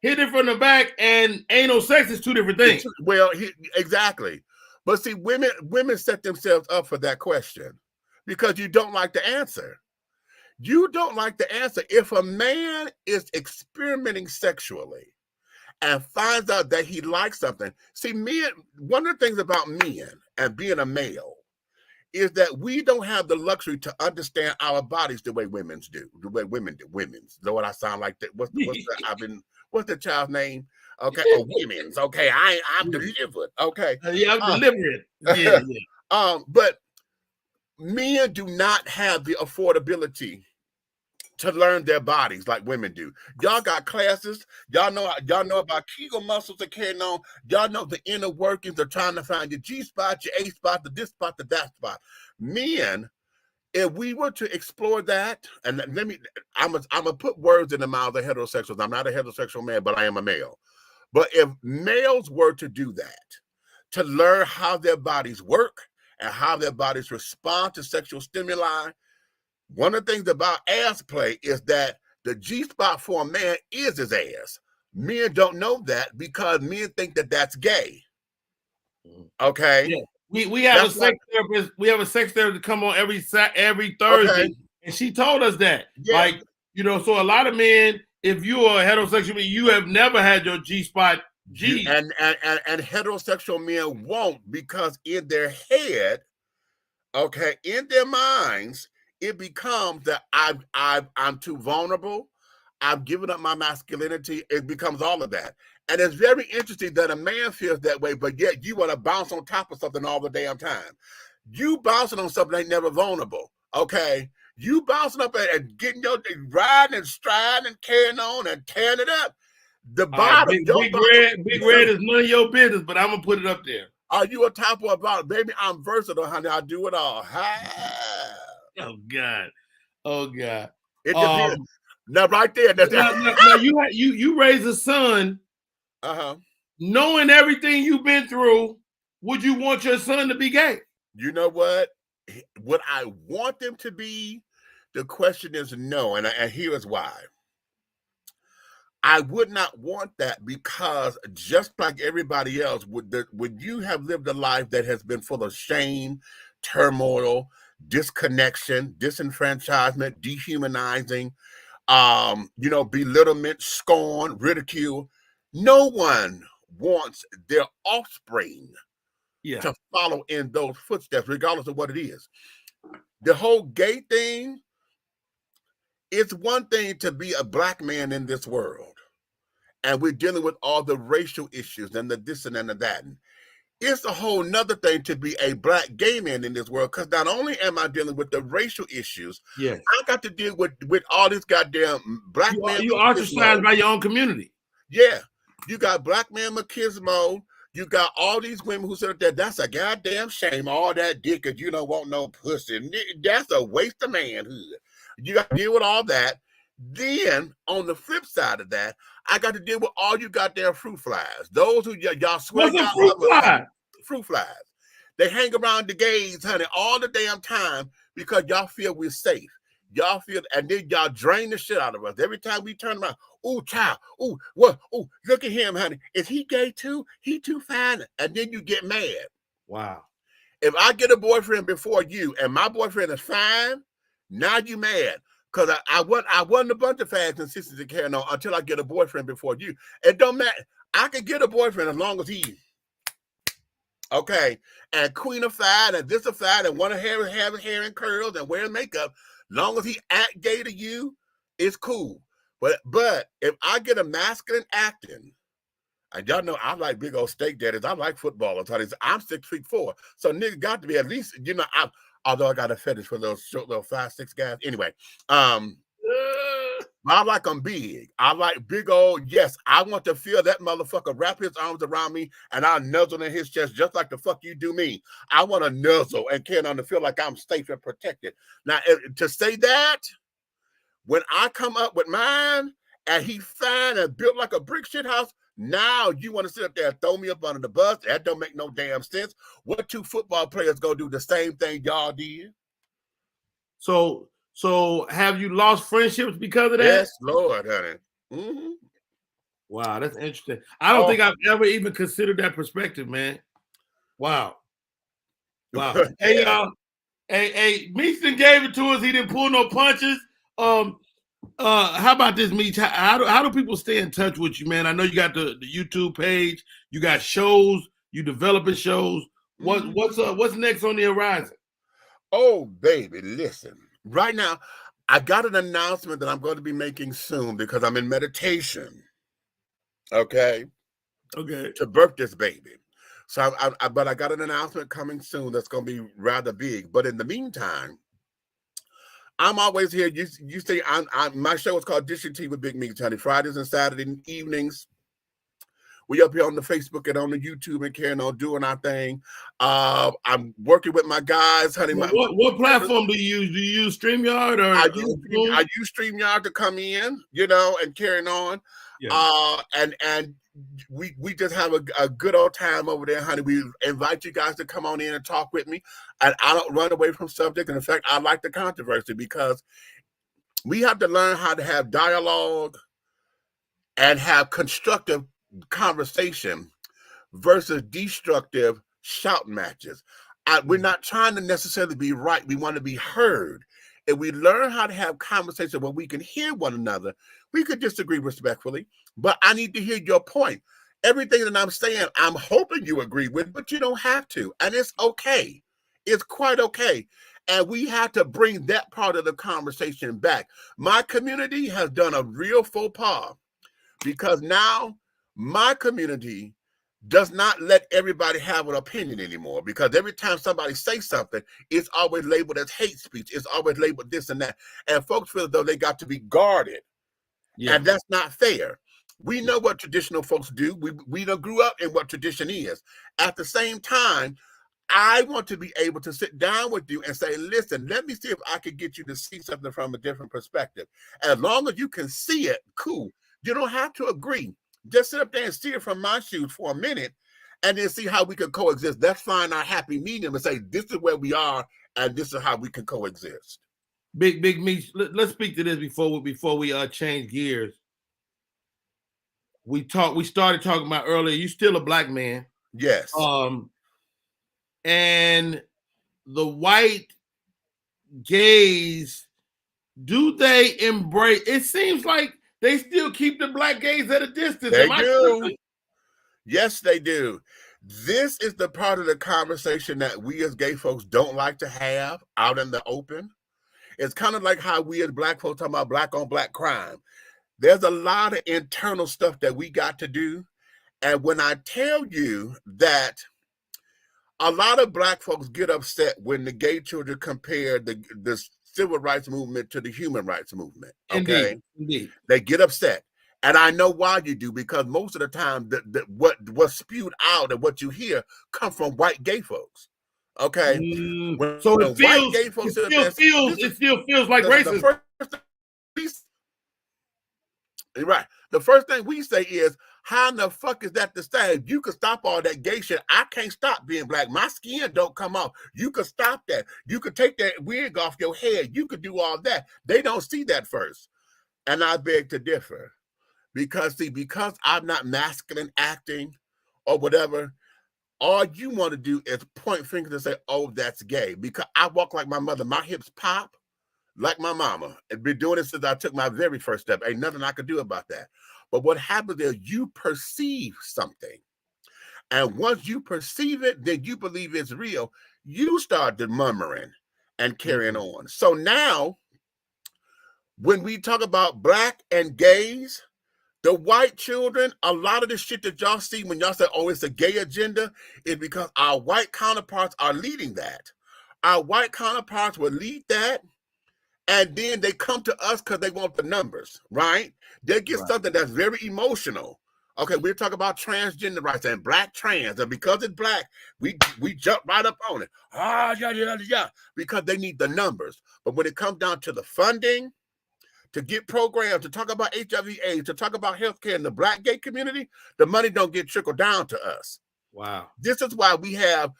Hit it from the back and anal sex is two different things. Well, exactly. But see, women set themselves up for that question because you don't like the answer. You don't like the answer. If a man is experimenting sexually and finds out that he likes something, see, men, one of the things about men and being a male is that we don't have the luxury to understand our bodies the way women do. The way women do. Women's. Know what I sound like? That? What's the child's name? Okay, or women's. Okay, I'm delivered. Okay, yeah, I'm delivered. Yeah. But men do not have the affordability to learn their bodies like women do. Y'all got classes. Y'all know about Kegel muscles that carrying on. Y'all know the inner workings of trying to find your G spot, your A spot, the this spot, the that spot. Men, if we were to explore that, and I'm gonna put words in the mouths of heterosexuals. I'm not a heterosexual man, but I am a male. But if males were to do that, to learn how their bodies work and how their bodies respond to sexual stimuli, one of the things about ass play is that the G-spot for a man is his ass. Men don't know that because men think that that's gay. Okay? Yeah. We have a sex therapist. We have a sex therapist come on every Thursday, okay. And she told us that. Yeah. So a lot of men, if you are heterosexual, you have never had your G-spot. And heterosexual men won't, because in their head, okay, in their minds, it becomes that I'm too vulnerable. I've given up my masculinity. It becomes all of that. And it's very interesting that a man feels that way, but yet you want to bounce on top of something all the damn time. You bouncing on something ain't never vulnerable, okay? You bouncing up and getting riding and striding and carrying on and tearing it up. The bottom, big red is none of your business, but I'm going to put it up there. Are you a top or a bottom? Baby, I'm versatile, honey. I do it all. Oh God! It depends. Now, right there. Now you raise a son. Knowing everything you've been through, would you want your son to be gay? You know what? What I want them to be, the question is no. And here is why. I would not want that because just like everybody else, would you have lived a life that has been full of shame, turmoil, disconnection, disenfranchisement, dehumanizing, belittlement, scorn, ridicule? No one wants their offspring to follow in those footsteps, regardless of what it is. The whole gay thing, it's one thing to be a black man in this world. And we're dealing with all the racial issues and the this and the that. It's a whole nother thing to be a black gay man in this world, because not only am I dealing with the racial issues, I got to deal with all this goddamn black man. You ostracized by your own community. Yeah. You got black man machismo. You got all these women who said that that's a goddamn shame, all that dick, because you don't want no pussy. That's a waste of manhood. You got to deal with all that. Then, on the flip side of that, I got to deal with all you goddamn fruit flies. Those who y'all swear fruit flies. They hang around the gays, honey, all the damn time because y'all feel we're safe. Y'all feel, and then y'all drain the shit out of us. Every time we turn around, ooh, child, ooh, what? Ooh, look at him, honey. Is he gay too? He too fine. And then you get mad. Wow. If I get a boyfriend before you and my boyfriend is fine, now you mad. Because I wasn't a bunch of fads and sisters to carry on until I get a boyfriend before you. It don't matter. I can get a boyfriend as long as he, okay, and queenified and thisified and want to have hair and curls and wear makeup. Long as he act gay to you, it's cool. But if I get a masculine acting, and y'all know I like big old steak daddies. I like footballers. I'm 6'4", so nigga got to be at least, although I got a fetish for those short little 5'6" guys. Anyway, I like them big. I like big old, yes, I want to feel that motherfucker wrap his arms around me and I'll nuzzle in his chest just like the fuck you do me. I want to nuzzle and carry on to feel like I'm safe and protected. Now, to say that, when I come up with mine and he fine and built like a brick shit house, now you want to sit up there and throw me up under the bus? That don't make no damn sense. What two football players gonna do the same thing y'all did? So have you lost friendships because of that? Yes, Lord, honey. Mm-hmm. Wow, that's interesting. I don't think I've ever even considered that perspective, man. Wow. Hey, y'all. Hey, Meech gave it to us. He didn't pull no punches. How about this, Meech? How do people stay in touch with you, man? I know you got the YouTube page, you got shows, you developing shows. What's next on the horizon? Oh, baby, listen. Right now, I got an announcement that I'm going to be making soon because I'm in meditation. Okay. To birth this baby. So but I got an announcement coming soon that's going to be rather big. But in the meantime, I'm always here. You see, my show is called Dishing Tea with Big Meech, honey. Fridays and Saturday evenings. We up here on the Facebook and on the YouTube and carrying on doing our thing. I'm working with my guys, honey. What platform do you use? Do you use StreamYard or I use StreamYard to come in, and carrying on. Yeah. And we just have a good old time over there, honey. We invite you guys to come on in and talk with me. And I don't run away from subject. And in fact, I like the controversy because we have to learn how to have dialogue and have constructive conversation versus destructive shout matches. We're not trying to necessarily be right. We want to be heard. If we learn how to have conversation where we can hear one another, we could disagree respectfully, but I need to hear your point. Everything that I'm saying, I'm hoping you agree with, but you don't have to. And it's okay. It's quite okay. And we have to bring that part of the conversation back. My community has done a real faux pas because now my community does not let everybody have an opinion anymore, because every time somebody says something, it's always labeled as hate speech. It's always labeled this and that. And folks feel as though they got to be guarded. Yeah. And that's not fair. We know what traditional folks do. We done grew up in what tradition is. At the same time, I want to be able to sit down with you and say, listen, let me see if I can get you to see something from a different perspective. As long as you can see it, cool. You don't have to agree. Just sit up there and see it from my shoes for a minute, and then see how we can coexist. Let's find our happy medium and say, this is where we are, and this is how we can coexist. Big Meech, let's speak to this before we change gears. We started talking about earlier, you still a black man. Yes. And the white gays, do they embrace? It seems like they still keep the black gays at a distance. They do. Yes, they do. This is the part of the conversation that we as gay folks don't like to have out in the open. It's kind of like how we as black folks talk about black on black crime. There's a lot of internal stuff that we got to do. And when I tell you that a lot of black folks get upset when the gay children compare the civil rights movement to the human rights movement. Okay. Indeed. They get upset. And I know why you do, because most of the time what's spewed out and what you hear come from white gay folks. Okay. So it still feels like racism. Right. The first thing we say is, how in the fuck is that the same? You can stop all that gay shit. I can't stop being black. My skin don't come off. You could stop that. You could take that wig off your head. You could do all that. They don't see that first. And I beg to differ. Because I'm not masculine acting or whatever, all you want to do is point fingers and say, oh, that's gay. Because I walk like my mother. My hips pop like my mama. I've been doing it since I took my very first step. Ain't nothing I could do about that. But what happens is you perceive something. And once you perceive it, then you believe it's real. You start murmuring and carrying on. So now, when we talk about black and gays, the white children, a lot of the shit that y'all see when y'all say, oh, it's a gay agenda, is because our white counterparts are leading that. Our white counterparts will lead that, and then they come to us because they want the numbers, right? They get something that's very emotional. Okay, we're talking about transgender rights and black trans, and because it's black, we jump right up on it. Because they need the numbers. But when it comes down to the funding, to get programs, to talk about HIV/AIDS, to talk about healthcare in the black gay community, the money don't get trickled down to us. Wow. This is why we have,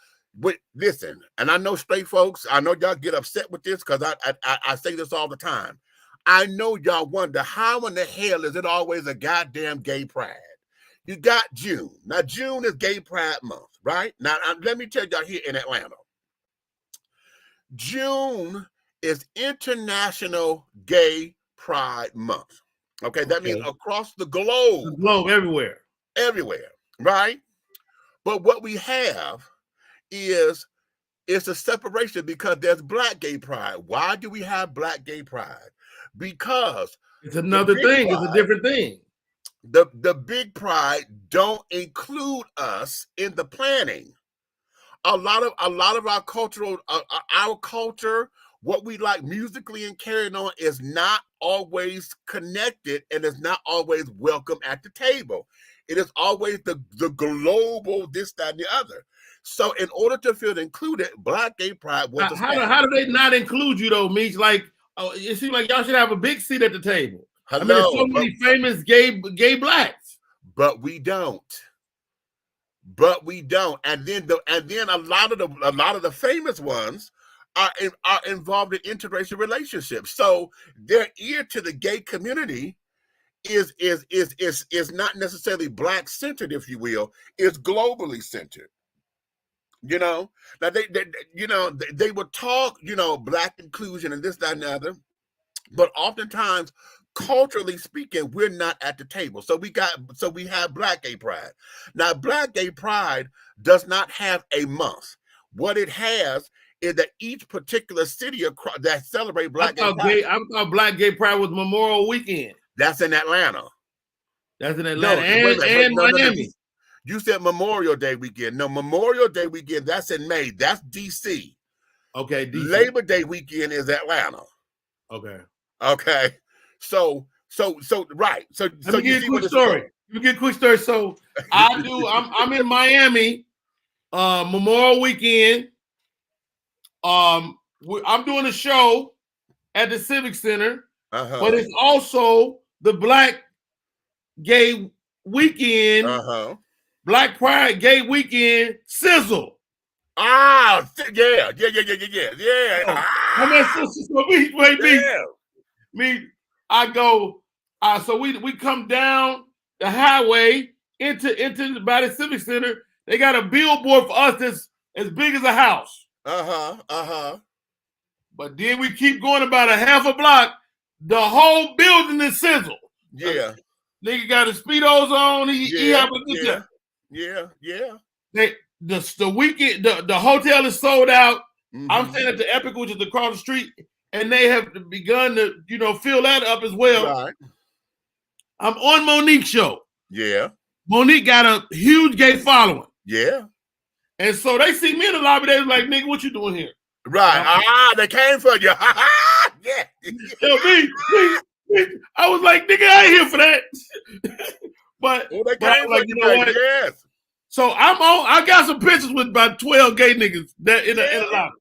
listen, and I know straight folks, I know y'all get upset with this because I say this all the time. I know y'all wonder, how in the hell is it always a goddamn gay pride? You got June. Now, June is Gay Pride Month, right? Now, let me tell y'all here in Atlanta. June is International Gay Pride Month. Okay, that means across the globe. The globe, everywhere. Everywhere, right? But what we have is it's a separation because there's black gay pride. Why do we have black gay pride? Because it's another thing. It's a different thing. The big pride don't include us in the planning. A lot of our cultural, our culture, what we like musically and carrying on is not always connected and is not always welcome at the table. It is always the global this, that, and the other. So in order to feel included, black gay pride was how do they not include you though, Meech? Like, it seems like y'all should have a big seat at the table. Hello, I mean, there's so many famous gay blacks. But we don't. And then a lot of the famous ones are involved in interracial relationships. So their ear to the gay community is not necessarily black centered, if you will. It's globally centered. You know, now they would talk, black inclusion and this, that, and the other, but oftentimes, culturally speaking, we're not at the table. So we have black gay pride. Now, black gay pride does not have a month. What it has is that each particular city that celebrate black gay pride. I thought black gay pride was Memorial Weekend. That's in Atlanta. That's in Atlanta and Miami. You said Memorial Day weekend. No, Memorial Day weekend, that's in May. That's DC. Okay. DC. Labor Day weekend is Atlanta. Okay. So right. So let me give you a quick story. Let me get a quick story. So I'm in Miami, Memorial Weekend. I'm doing a show at the Civic Center, but it's also the Black Gay Weekend Black Pride Gay Weekend sizzle. Ah, yeah. I mean, so I go, so we come down the highway into by the Civic Center. They got a billboard for us that's as big as a house. But then we keep going about a half a block. The whole building is sizzle. Yeah. Nigga got his Speedos on. He having a good time. The weekend, the hotel is sold out. Mm-hmm. I'm staying at the Epic, which is across the street, and they have begun to, fill that up as well. Right. I'm on Monique's show. Yeah. Monique got a huge gay following. Yeah. And so they see me in the lobby. They was like, "Nigga, what you doing here?" Right. They came for you. Yeah. Yo, me, I was like, "Nigga, I ain't here for that." but they came like, you know what? Yes. So I got some pictures with about 12 gay niggas that in the lobby.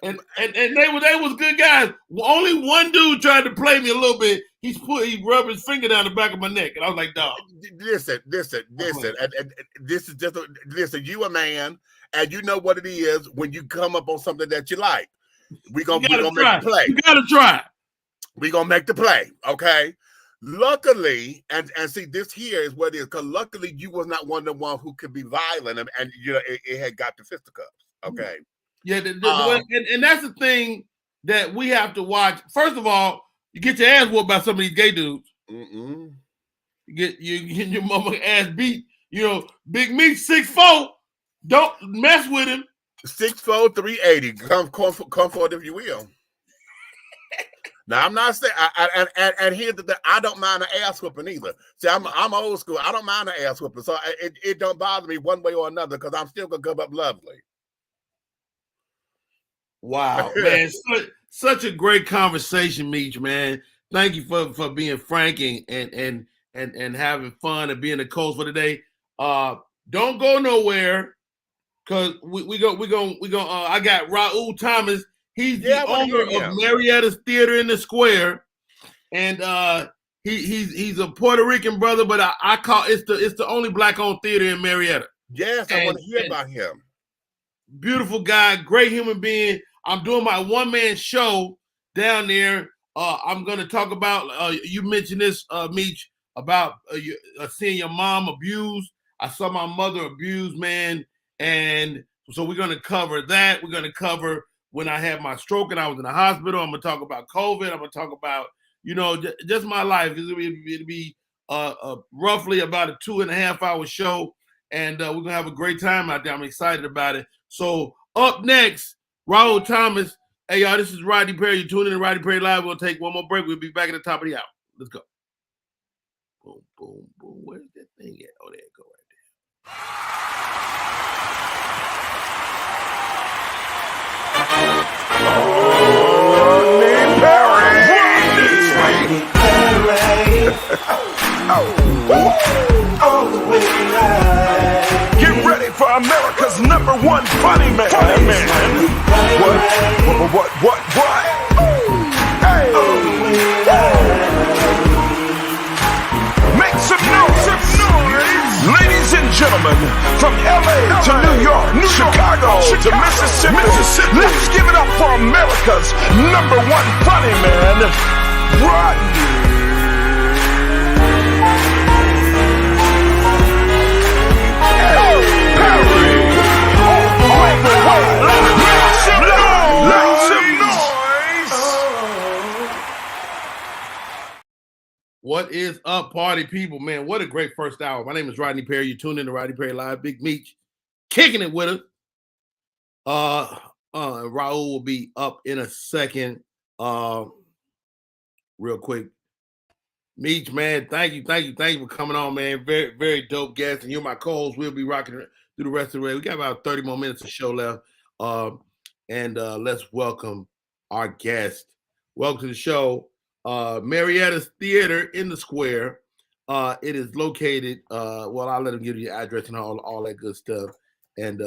And they was good guys. Only one dude tried to play me a little bit. He rubbed his finger down the back of my neck, and I was like, "Dog, listen. And this is just listen. You a man, and you know what it is when you come up on something that you like. We gonna make the play. You gotta try. We gonna make the play, okay? Luckily, and see, this here is what it is. Because luckily, you was not one of the ones who could be violent, and it had got to fisticuffs, okay? Yeah, and that's the thing that we have to watch. First of all, you get your ass whooped by some of these gay dudes. You get your mama ass beat. Big Meech 6'4". Don't mess with him. 6'4", 380. Come forward if you will. Now I'm not saying, and here's the thing, I don't mind an ass whooping either. See, I'm old school. I don't mind an ass whooping, so it don't bother me one way or another because I'm still gonna come up lovely. Wow, man, such a great conversation, Meech, man. Thank you for being frank and having fun and being the coach for today. Don't go nowhere, cause we go. I got Raul Thomas. He's the owner of Marietta's Theater in the Square, and he's a Puerto Rican brother, but I call it's the only black-owned theater in Marietta. Yes, I want to hear about him. Beautiful guy, great human being. I'm doing my one-man show down there. I'm going to talk about, you mentioned this, Meech, about seeing your mom abused. I saw my mother abused, man. And so we're going to cover that. We're going to cover when I had my stroke and I was in the hospital. I'm going to talk about COVID. I'm going to talk about, just my life. It'll be roughly about a 2.5 hour show. And we're going to have a great time out there. I'm excited about it. So up next, Raul Thomas. Hey, y'all, this is Rodney Perry. You're tuning in to Rodney Perry Live. We'll take one more break. We'll be back at the top of the hour. Let's go. Boom, boom, boom. Where's that thing at? Oh, there it go right there. Get ready for America's #1 funny man. What? Hey! Make some noise! Ladies and gentlemen, from LA to New York, Chicago to Mississippi, let's give it up for America's #1 funny man, Rodney. What is up, party people? Man, what a great first hour. My name is Rodney Perry. You tuned in to Rodney Perry Live. Big Meech kicking it with us. Raul will be up in a second. Real quick. Meech, man, thank you for coming on, man. Very, very dope guest. And you're my co-host. We'll be rocking through the rest of the day. We got about 30 more minutes of show left. Let's welcome our guest. Welcome to the show. Marietta's Theater in the Square. It is located, I'll let him give you the address and all that good stuff. And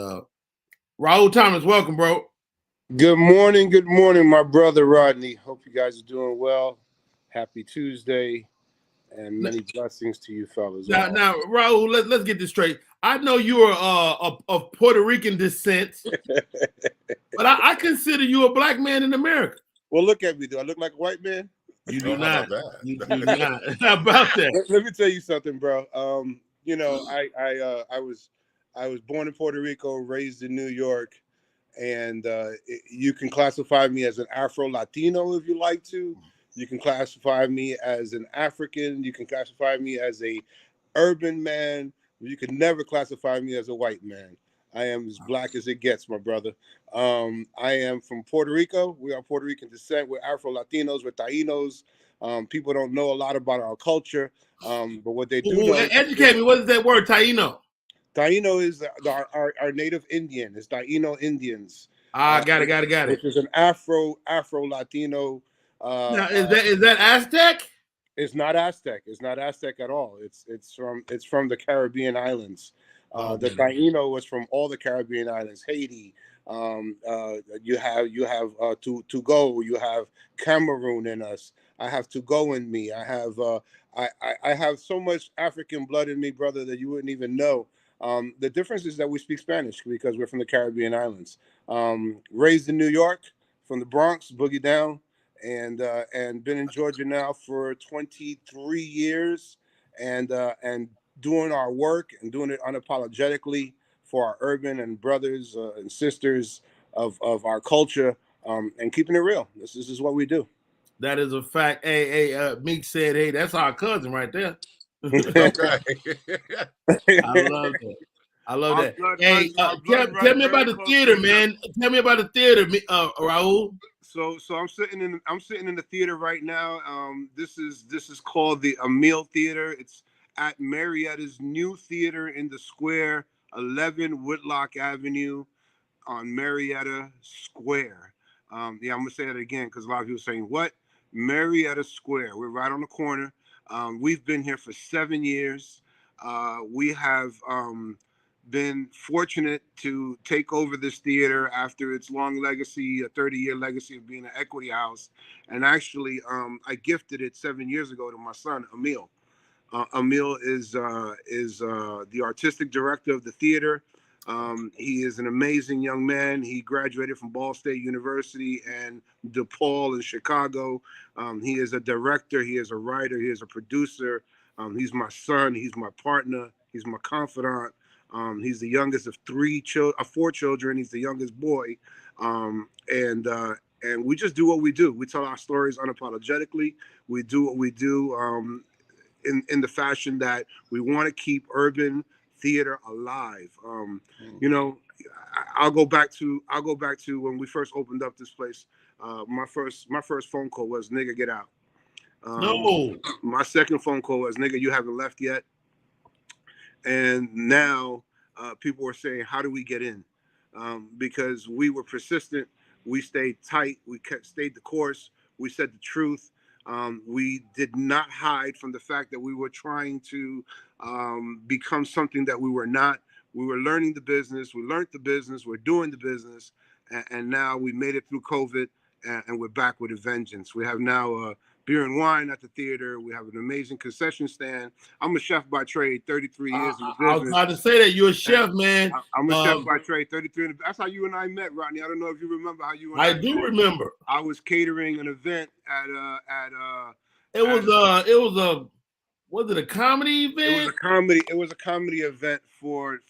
Raul Thomas, welcome, bro. Good morning, my brother Rodney. Hope you guys are doing well. Happy Tuesday. and many blessings to you fellas. Now, Raul, let's get this straight. I know you are of Puerto Rican descent, but I consider you a black man in America. Well, look at me. Do I look like a white man? You do How not. about that? You do not. How about that? Let me tell you something, bro. You know, I was born in Puerto Rico, raised in New York, and you can classify me as an Afro Latino if you like to. You can classify me as an African. You can classify me as a urban man. You can never classify me as a white man. I am as black as it gets, my brother. I am from Puerto Rico. We are Puerto Rican descent. We're Afro Latinos. We're Tainos. People don't know a lot about our culture, but what they do know. Educate me. What is that word, Taino? Taino is our native Indian. It's Taino Indians. Got it. Which is an Afro Latino. Now, is that Aztec? It's not Aztec. It's not Aztec at all. It's from the Caribbean islands. The Taino was from all the Caribbean islands. Haiti. You have Togo. You have Cameroon in us. I have Togo in me. I have so much African blood in me, brother, that you wouldn't even know. The difference is that we speak Spanish because we're from the Caribbean islands. Raised in New York, from the Bronx, boogie down, and been in Georgia now for 23 years, and doing our work and doing it unapologetically for our urban and brothers and sisters of our culture, and keeping it real. This is what we do. That is a fact. Hey, Meech said, hey, that's our cousin right there. Okay. I love that. Hey, tell me about the theater, man. Tell me about the theater, Raul. So I'm sitting in the theater right now. This is called the Emil Theater. It's at Marietta's new theater in the square, 11 Whitlock Avenue on Marietta Square. I'm gonna say that again because a lot of people are saying what? Marietta Square. We're right on the corner. We've been here for 7 years. We have been fortunate to take over this theater after its long legacy, a 30-year legacy of being an equity house. And actually, I gifted it 7 years ago to my son, Emil. Emil is the artistic director of the theater. He is an amazing young man. He graduated from Ball State University and DePaul in Chicago. He is a director. He is a writer. He is a producer. He's my son. He's my partner. He's my confidant. He's the youngest of 4 children. He's the youngest boy. And we just do what we do. We tell our stories unapologetically. We do what we do in the fashion that we want to keep urban theater alive. You know, I'll go back to when we first opened up this place. My first phone call was, "Nigga, get out." No. My second phone call was, "Nigga, you haven't left yet." And now people are saying, "How do we get in?" Because we were persistent. We stayed tight. We stayed the course. We said the truth. We did not hide from the fact that we were trying to become something that we were not. We were learning the business. We learned the business. We're doing the business. And now we made it through COVID, and we're back with a vengeance. We have now beer and wine at the theater. We have an amazing concession stand. I'm a chef by trade, 33 years in business. I was about to say that. You're a chef, man. I'm a chef by trade, 33. That's how you and I met, Rodney. I don't know if you remember how you and I do met. remember. I was catering an event at was it a comedy event? It was a comedy event for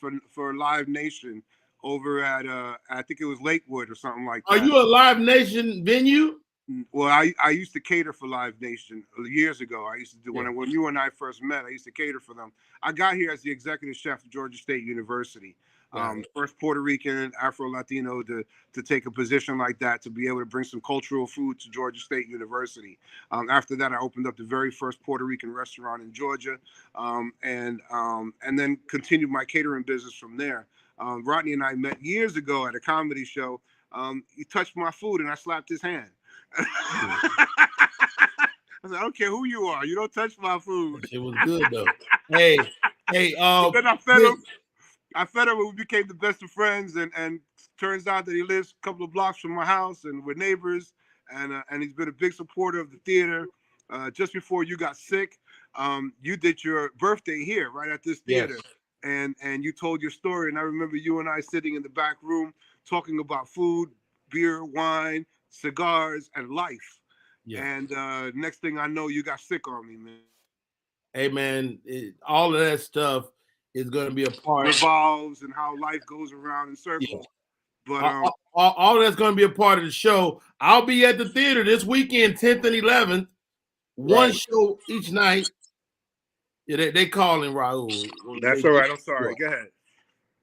Live Nation over at I think it was Lakewood or something like that. Are you a Live Nation venue? Well, I used to cater for Live Nation years ago. I used to do when you and I first met. I used to cater for them. I got here as the executive chef of Georgia State University. First Puerto Rican, Afro Latino to take a position like that, to be able to bring some cultural food to Georgia State University. After that, I opened up the very first Puerto Rican restaurant in Georgia, and then continued my catering business from there. Rodney and I met years ago at a comedy show. He touched my food and I slapped his hand. I said, "I don't care who you are. You don't touch my food." It was good though. Hey. Then I fed him and we became the best of friends, and turns out that he lives a couple of blocks from my house and we're neighbors, and he's been a big supporter of the theater. just before you got sick. You did your birthday here, right at this theater, and you told your story. And I remember you and I sitting in the back room talking about food, beer, wine, cigars, and life. Yeah. And next thing I know, you got sick on me, man. Hey, man, all of that stuff is going to be a part. Revolves and how life goes around in circles. Yeah. But all that's going to be a part of the show. I'll be at the theater this weekend, 10th and 11th. One show each night. Yeah, they calling Raul. That's all right. I'm sorry. Go ahead.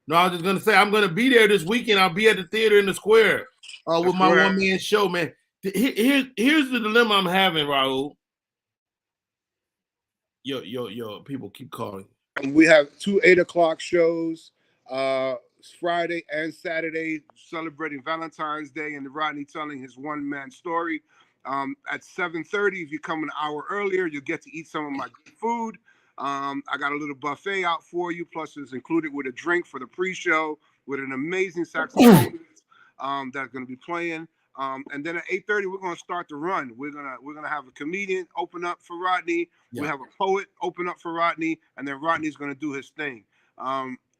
No, I was just going to say, I'm going to be there this weekend. I'll be at the theater in the square with my one-man show, man. Here's the dilemma I'm having, Raul. Yo, people keep calling. We have 2 8:00 shows, Friday and Saturday, celebrating Valentine's Day, and Rodney telling his one-man story. At 7:30, if you come an hour earlier, you'll get to eat some of my good food. I got a little buffet out for you, plus it's included with a drink for the pre-show with an amazing saxophone that's going to be playing. And then at 8:30, we're going to start the run. We're gonna have a comedian open up for Rodney. We have a poet open up for Rodney, and then Rodney's going to do his thing.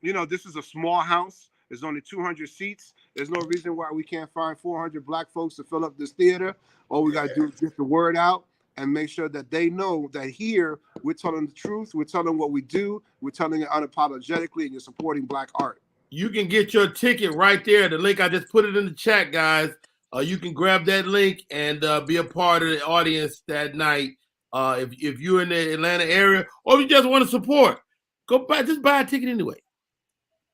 This is a small house. There's only 200 seats. There's no reason why we can't find 400 black folks to fill up this theater. All we got to do is get the word out and make sure that they know that here we're telling the truth. We're telling what we do. We're telling it unapologetically, and you're supporting black art. You can get your ticket right there. The link, I just put it in the chat, guys. You can grab that link and be a part of the audience that night. If you're in the Atlanta area, or if you just want to support, just buy a ticket anyway.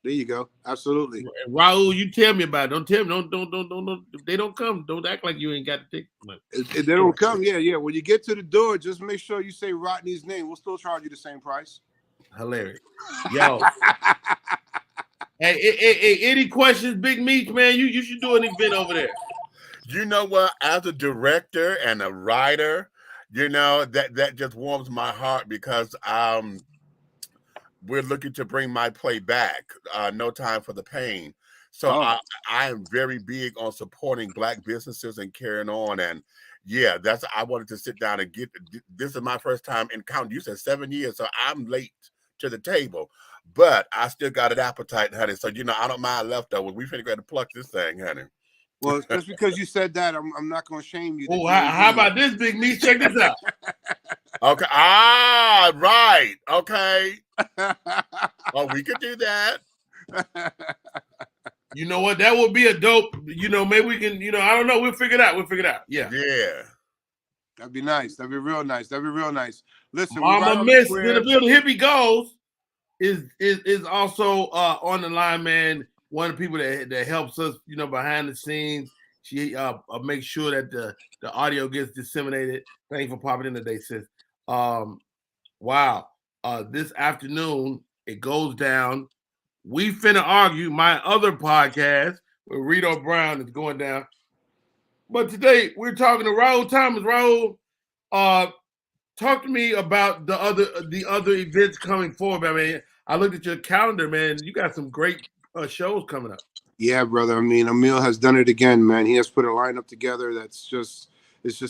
There you go. Absolutely. Raul, you tell me about it. Don't tell me. Don't. If they don't come, don't act like you ain't got the ticket. If they don't come, yeah. When you get to the door, just make sure you say Rodney's name. We'll still charge you the same price. Hilarious. Yo. Hey, any questions, Big Meech, man? You should do an event over there. You know what? As a director and a writer, that just warms my heart because we're looking to bring my play back. No Time for the Pain. So I am very big on supporting black businesses and carrying on. And I wanted to sit down and this is my first time in counting. You said 7 years, so I'm late to the table. But I still got an appetite, honey. So I don't mind leftovers. We finna go to pluck this thing, honey. Well, just because you said that, I'm not going to shame you. Oh, how about this, Big Meech? Check this out. Okay. Right. Okay. We could do that. You know what? That would be a dope. Maybe we can. I don't know. We'll figure it out. Yeah. Yeah. That'd be nice. That'd be real nice. Listen, Mama Miss in the building. Hippie Goes is also on the line, man. One of the people that helps us, behind the scenes. She makes sure that the audio gets disseminated. Thank you for popping in today, sis. Wow. This afternoon, it goes down. We finna argue. My other podcast with Rito Brown is going down. But today, we're talking to Raul Thomas. Raul, talk to me about the other events coming forward. I mean, I looked at your calendar, man. You got some great shows coming up. Yeah, brother. I mean, Emil has done it again, man. He has put a lineup together it's just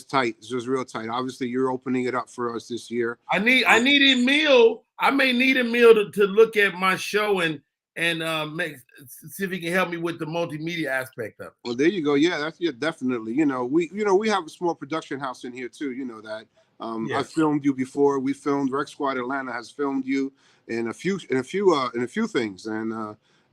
tight. It's just real tight. Obviously, you're opening it up for us this year. I need Emil. I may need Emil to look at my show and see if he can help me with the multimedia aspect of it. Well, there you go. Yeah, definitely. We have a small production house in here too. You know that. I filmed you before. We filmed. Rec Squad Atlanta has filmed you in a few things,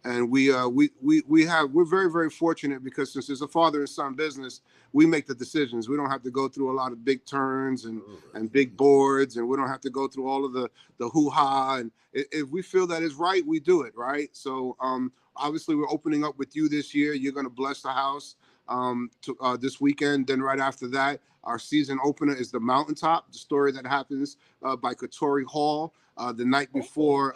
and we're very, very fortunate because since it's a father and son business, we make the decisions. We don't have to go through a lot of big turns and big boards, and we don't have to go through all of the hoo-ha. And if we feel that is right, we do it, right? So obviously we're opening up with you this year. You're going to bless the house this weekend. Then right after that, our season opener is The Mountaintop, the story that happens by Katori Hall. The night before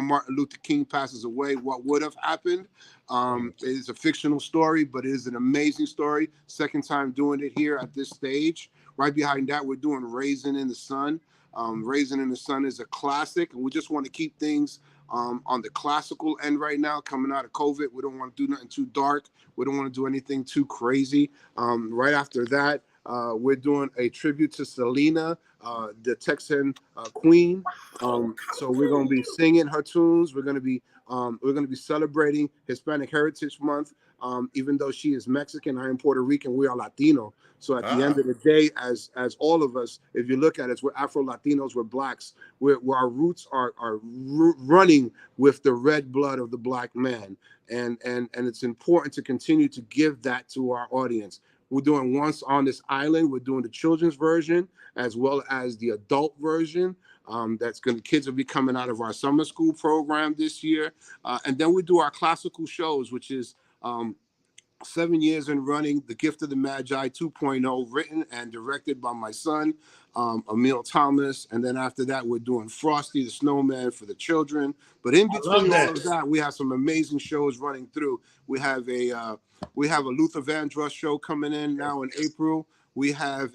Martin Luther King passes away, what would have happened? It is a fictional story, but it is an amazing story. Second time doing it here at this stage. Right behind that, we're doing Raisin in the Sun. Raisin in the Sun is a classic, and we just want to keep things on the classical end right now. Coming out of COVID, we don't want to do nothing too dark. We don't want to do anything too crazy. Right after that, We're doing a tribute to Selena, the Texan queen. So we're going to be singing her tunes. We're going to be celebrating Hispanic Heritage Month. Even though she is Mexican, I am Puerto Rican, we are Latino. So at the end of the day, as all of us, if you look at us, we're Afro-Latinos, we're blacks. Where our roots are running with the red blood of the black man. And it's important to continue to give that to our audience. We're doing Once on This Island. We're doing the children's version as well as the adult version. Kids will be coming out of our summer school program this year. And then we do our classical shows, which is 7 years in running, The Gift of the Magi 2.0, written and directed by my son, Emil Thomas. And then after that, we're doing Frosty the Snowman for the children. But in between all of that, we have some amazing shows running through. We have a Luther Vandross show coming in now in April. We have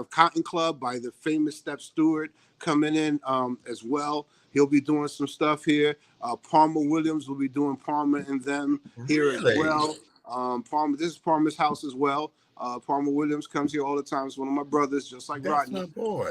Cotton Club by the famous Step Stewart coming in as well. He'll be doing some stuff here. Palmer Williams will be doing Palmer and Them here as well. This is Palmer's house as well. Palmer Williams comes here all the time. It's one of my brothers, just like Rodney. That's my boy.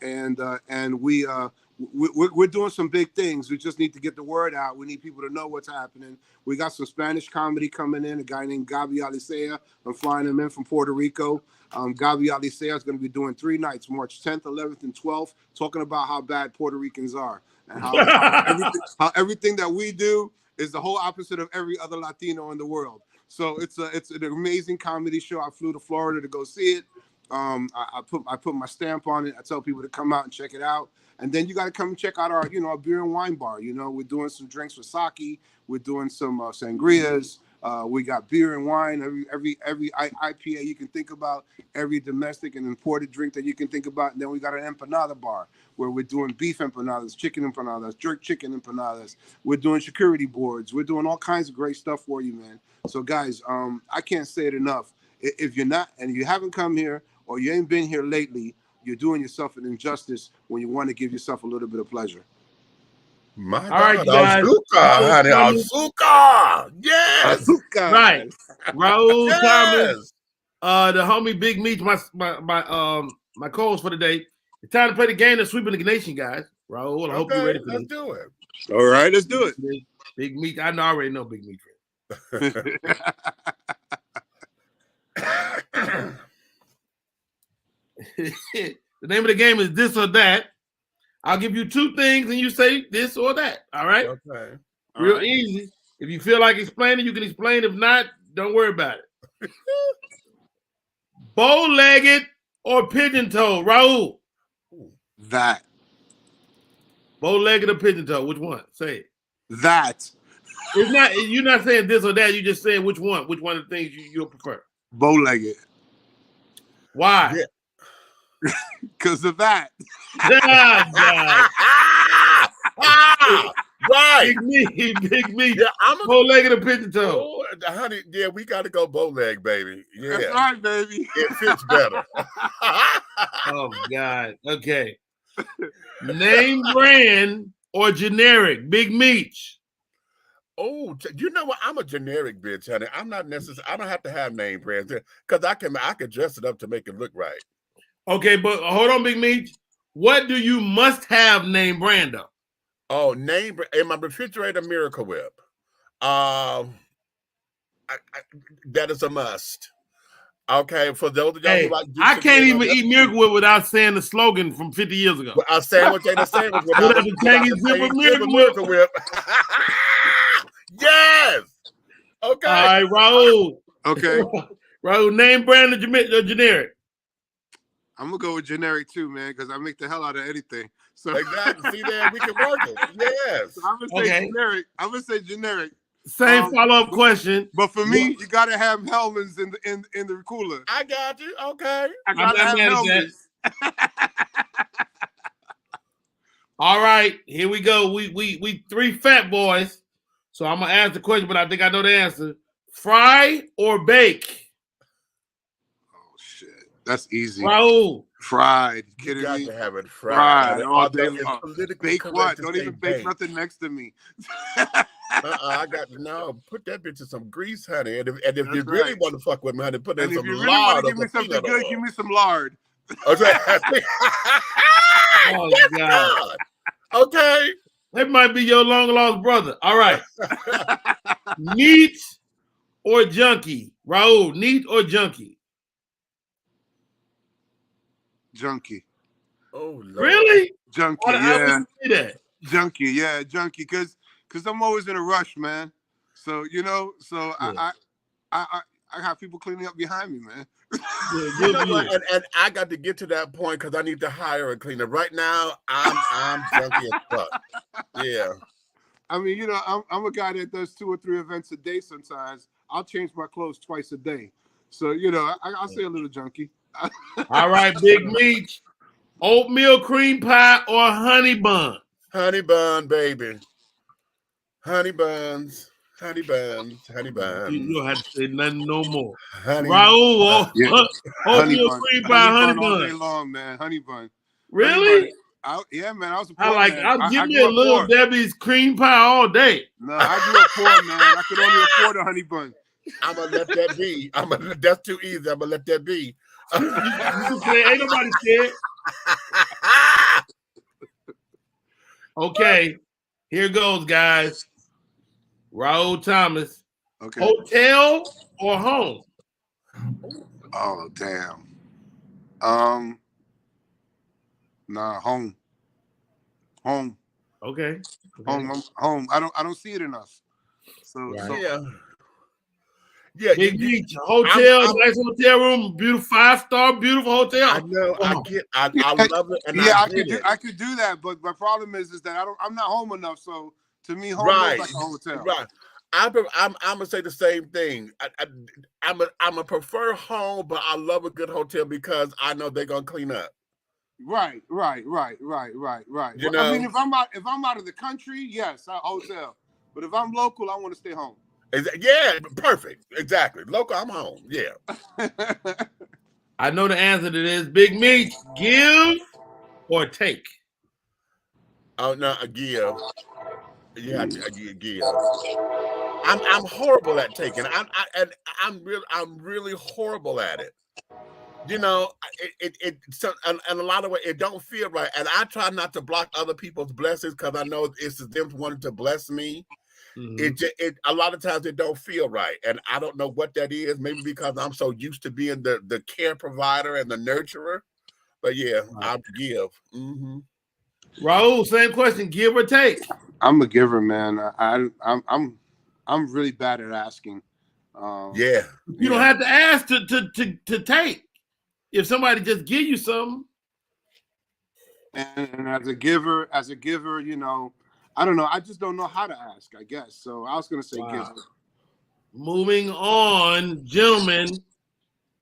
And we're doing some big things. We just need to get the word out. We need people to know what's happening. We got some Spanish comedy coming in. A guy named Gabi Alicea. I'm flying him in from Puerto Rico. Gabi Alicea is going to be doing 3 nights, March 10th, 11th, and 12th, talking about how bad Puerto Ricans are and how everything that we do is the whole opposite of every other Latino in the world. So it's an amazing comedy show. I flew to Florida to go see it. I put my stamp on it. I tell people to come out and check it out. And then you got to come and check out our beer and wine bar. We're doing some drinks with sake. We're doing some sangrias. We got beer and wine, every IPA you can think about, every domestic and imported drink that you can think about. And then we got an empanada bar where we're doing beef empanadas, chicken empanadas, jerk chicken empanadas. We're doing charcuterie boards. We're doing all kinds of great stuff for you, man. So guys, I can't say it enough. If you're not, and you haven't come here or you ain't been here lately, you're doing yourself an injustice when you want to give yourself a little bit of pleasure. My All right, God, guys. Azuka. Yes. Azuka. Right. Raul Yes. Thomas, the homie Big Meech, my co-host for the day. It's time to play the game of Sweeping the Nation, guys. Raul, I hope you're ready for let's this. do it. All right, let's do it. Big Meech, I already know Big Meech. The name of the game is This or That. I'll give you 2 things and you say this or that. All right? Okay. Real easy. If you feel like explaining, you can explain. If not, don't worry about it. Bow-legged or pigeon-toed? Raul. That. Bow-legged or pigeon-toed? Which one? Say it. That. It's not. You're not saying this or that. You're just saying which one. Which one of the things you'll prefer? Bow-legged. Why? Yeah. Because of that. Right. Big me. Yeah, I'm a bow-legged or pigeon-toed? Oh, honey, yeah, we got to go bow leg, baby. Yeah. That's right, baby. It fits better. Oh, God. Okay. Name brand or generic? Big Meech. Oh, you know what? I'm a generic bitch, honey. I'm not necessarily. I don't have to have name brands because I can dress it up to make it look right. Okay, but hold on, Big Meech. What do you must have name brand of? Oh, name brand in my refrigerator, Miracle Whip. That is a must. Okay, for those of y'all who like, I can't even eat Miracle Whip without saying the slogan from 50 years ago. A sandwich ain't a sandwich without the tangy zip of Miracle Whip. Yes. Okay. All right, Raul. Okay. Raul, name brand or generic? I'm gonna go with generic too, man, because I make the hell out of anything. So exactly. See there, we can work it. Yes. So I'm gonna say generic. I'm gonna say generic. Same follow-up question. But for me, you gotta have Hellman's in the cooler. I got you. Okay. I gotta have Hellman's. All right, here we go. We 3 fat boys. So I'm gonna ask the question, but I think I know the answer. Fry or bake? Oh shit, that's easy. Raul. Fried. You got to have it fried all day long. Bake what? Don't even bake nothing next to me. I got no. Put that bitch in some grease, honey. And if you That's really right. want to fuck with me, honey, put in And if some you really want lard to or give me some something peanut good, oil. give me some lard. Okay. Oh Yes, God. God. Okay. That might be your long lost brother. All right. Neat or junkie? Raul, neat or junkie? Junkie. Oh Lord. Really? Junkie, How would yeah. you say that? Junkie, yeah, junkie. Cause I'm always in a rush, man. So Yeah. I have people cleaning up behind me, man. Yeah, You good know for what? you. And I got to get to that point because I need to hire a cleaner. Right now, I'm junkie as fuck. Yeah. I mean, I'm a guy that does 2 or 3 events a day sometimes. I'll change my clothes twice a day. So, I'll say a little junkie. All right, Big Meech. Oatmeal cream pie or honey bun? Honey bun, baby. Honey buns. Honey buns. Honey You buns. don't have to say nothing no more. Honey. Raul, Yeah. Honey oatmeal bun. cream Honey pie, honey bun all day bun. long, man. Honey bun. Honey bun. Really? Yeah, man. I was a I poor like. man. I'll give I me a grew up little poor. Debbie's cream pie all day. No, I grew up poor, man. I could only afford a honey bun. I'm gonna let that be. That's too easy. I'm gonna let that be. You can say, ain't nobody scared. Okay, here goes, guys. Raul Thomas, Okay. hotel or home? Oh, damn. Nah, home. Home. Okay. Home. Home. I don't see it enough. So Right. Yeah. Yeah. Big Beach, hotel, nice hotel room, beautiful 5-star, beautiful hotel. I know. I love it, and yeah, I I get could it. I could do that, but my problem is that I'm not home enough. So to me, home Right. looks like a hotel. Right. I'm gonna say the same thing. I'm a prefer home, but I love a good hotel because I know they're gonna clean up. Right. You Well, I know. mean, if I'm out of the country, yes, a hotel. But if I'm local, I want to stay home. Yeah, perfect. Exactly. Local, I'm home. Yeah. I know the answer to this. Big Meech, give or take? Oh no, a give. You have to give. I'm horrible at taking. I'm really horrible at it. You know, and a lot of way it don't feel right. And I try not to block other people's blessings because I know it's them wanting to bless me. Mhm. It a lot of times it don't feel right, and I don't know what that is. Maybe because I'm so used to being the care provider and the nurturer. But yeah, I give. Mm-hmm. Raul, same question, give or take? I'm a giver, man. I'm really bad at asking. Yeah, You don't have to ask to take. If somebody just give you something. And as a giver, I don't know. I just don't know how to ask, I guess. So I was gonna say giver. Moving on, gentlemen.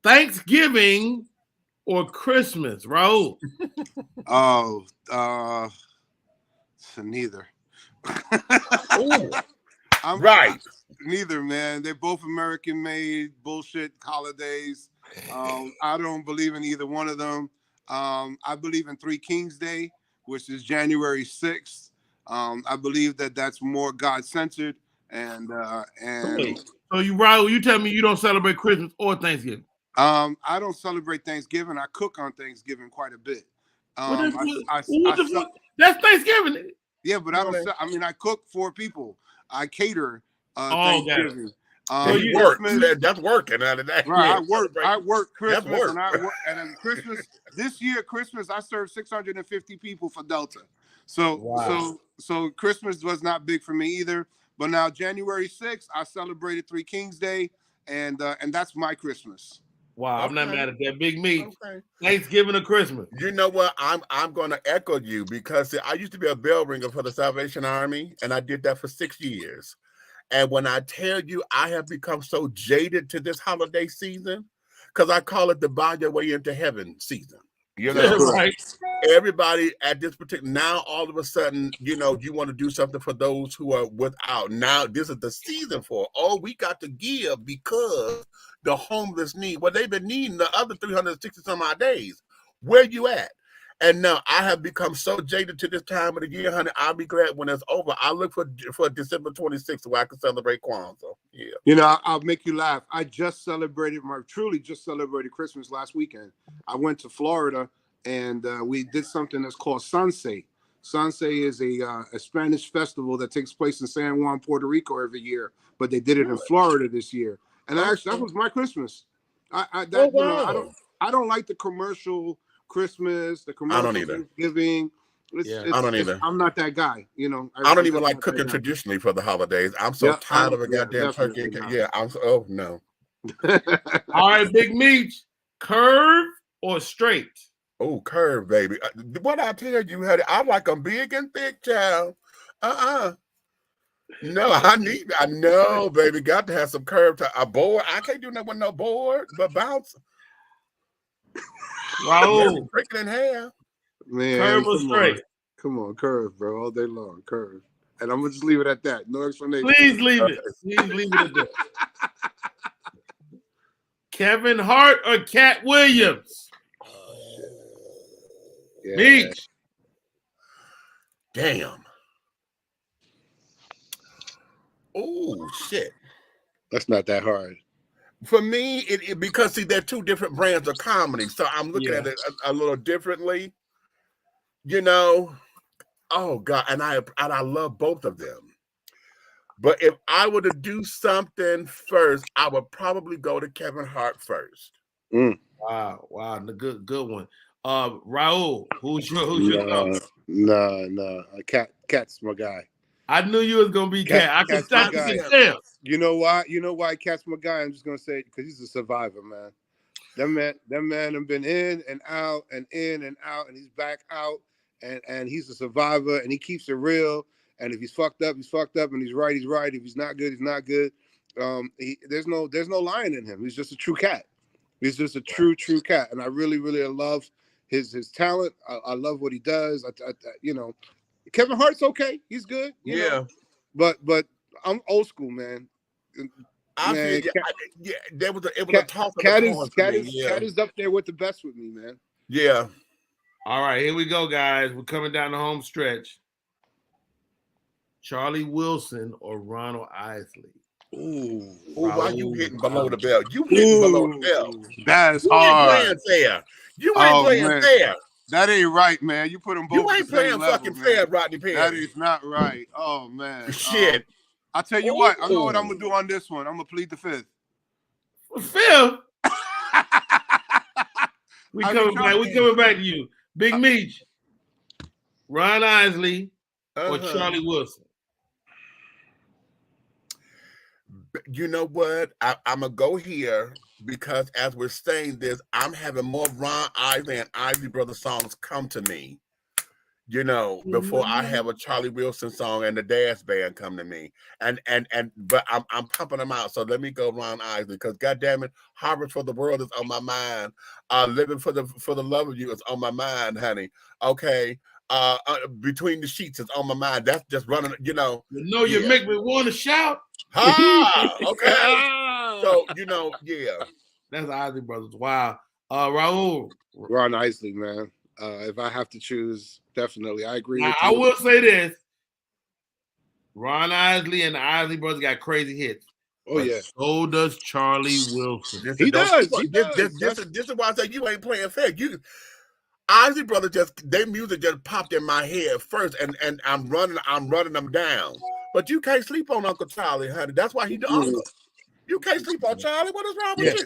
Thanksgiving or Christmas, Raul? Oh, neither. Right. Neither, man. They're both American-made bullshit holidays. I don't believe in either one of them. I believe in Three Kings Day, which is January 6th. I believe that that's more God-centered and So you, Raul, you tell me you don't celebrate Christmas or Thanksgiving? I don't celebrate Thanksgiving. I cook on Thanksgiving quite a bit. That's Thanksgiving. Yeah, but I don't. I mean, I cook for people. I cater Thanksgiving. You work. That's working out of that. Right. Yeah, I work Christmas, work. and I work. And then Christmas this year, Christmas I served 650 people for Delta. So Christmas was not big for me either. But now January 6th, I celebrated Three Kings Day, and that's my Christmas. Wow, I'm not mad at that. Big Meech. Okay. Thanksgiving or Christmas? You know what? I'm going to echo you because I used to be a bell ringer for the Salvation Army, and I did that for 6 years. And when I tell you, I have become so jaded to this holiday season because I call it the buy your way into heaven season. You know, right. Everybody at this particular now, all of a sudden, you want to do something for those who are without. Now, this is the season for. Oh, we got to give because the homeless need. Well, they've been needing the other 360 some odd days. Where you at? And now I have become so jaded to this time of the year, honey. I'll be glad when it's over. I look for December 26th where I can celebrate Kwanzaa. Yeah. You know, I'll make you laugh. I just celebrated Christmas last weekend. I went to Florida and we did something that's called Sanse. Sanse is a Spanish festival that takes place in San Juan, Puerto Rico every year, but they did it in Florida this year. And actually, that was my Christmas. I don't like the commercial Christmas, the commercial Thanksgiving. I don't either. I'm not that guy, you know. I don't even like cooking traditionally for the holidays. I'm so tired of a goddamn turkey. Yeah, no. All right, Big Meech, curve or straight? Oh, curve, baby. What I tell you, honey, I like them big and thick, child. No, I know, baby. Got to have some curve to a board. I can't do nothing with no board, but bounce. Raul, break it in half. Man, curve or straight? Come on, curve, bro, all day long, curve. And I'm gonna just leave it at that. No explanation. Please leave it. Please leave it at that. Kevin Hart or Cat Williams? Yeah. Meech. Damn. Oh shit. That's not that hard. For me, it because see, they're two different brands of comedy, so I'm looking at it a little differently. You know, oh God, and I love both of them. But if I were to do something first, I would probably go to Kevin Hart first. Wow, the good one. Raul, who's your thoughts? No. Cat's my guy. I knew you was gonna be Cat. I could tell. You know why? Cat's my guy. I'm just gonna say it because he's a survivor, man. That man have been in and out, and he's back out, and he's a survivor, and he keeps it real. And if he's fucked up, he's fucked up, and he's right, he's right. If he's not good, he's not good. There's no lying in him. He's just a true cat. He's just a true cat, and I really love his talent. I love what he does. You know, Kevin Hart's okay. He's good. You know? But I'm old school, man. There was a talk. Cat is up there with the best with me, man. Yeah. All right, here we go, guys. We're coming down the home stretch. Charlie Wilson or Ronald Isley? Ooh, why you hitting below the belt? You hitting below the belt. That's hard. You ain't playing fair. That ain't right, man. You put them both. You ain't playing fucking fair, Rodney Perry. That is not right. Oh man. Shit. I'll tell you what. I know what I'm gonna do on this one. I'm gonna plead the fifth. Fifth? We coming back to you. Big Meech. Ron Isley or Charlie Wilson? You know what? I'm gonna go here because as we're saying this, I'm having more Ron Isley and Isley Brothers songs come to me. You know, before I have a Charlie Wilson song and the Dash Band come to me, but I'm pumping them out. So let me go Ron Isley because goddamn it, Harvest for the World is on my mind. Living for the Love of You is on my mind, honey. Okay. Between the Sheets is on my mind. That's just running. You know. You make me want to shout. Okay. So that's Isley Brothers. Wow. Raul. Ron Isley, man. If I have to choose, definitely. I agree with you. I will say this. Ron Isley and the Isley Brothers got crazy hits. Oh, yeah. So does Charlie Wilson. He does. This is why I say you ain't playing fair. Isley Brothers their music just popped in my head first, and I'm running them down. But you can't sleep on Uncle Charlie, honey. That's why he does. You can't sleep on Charlie. What is wrong with you?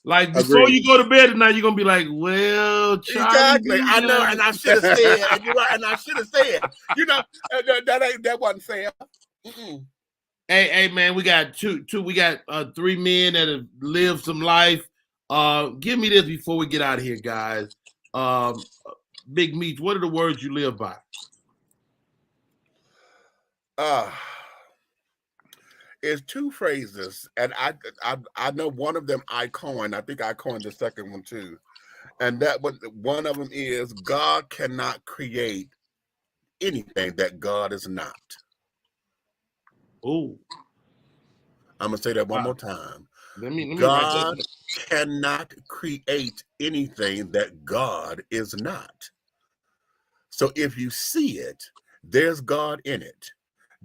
Like before you go to bed tonight, you're gonna be like, well, Charlie. Exactly. I know, and I should have said, and you're right, and I should have said, that wasn't fair. Hey, man, we got two. We got 3 men that have lived some life. Give me this before we get out of here, guys. Big Meech, what are the words you live by? It's 2 phrases, and I know one of them I coined. I think I coined the second one too, and one of them is God cannot create anything that God is not. Oh, I'm gonna say that one more time. Let me God cannot create anything that God is not. So if you see it, there's God in it.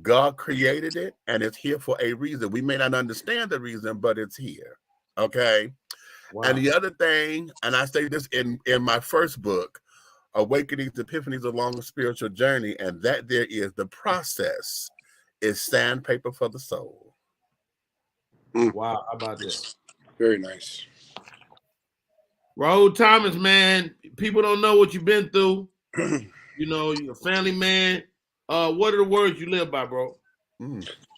God created it, and it's here for a reason. We may not understand the reason, but it's here. Okay. Wow. And the other thing, and I say this in my first book, Awakenings, Epiphanies Along a Spiritual Journey, and that there is the process is sandpaper for the soul. Wow, how about that? Very nice. Raul Thomas, man, people don't know what you've been through. You know, you're a family man. What are the words you live by, bro?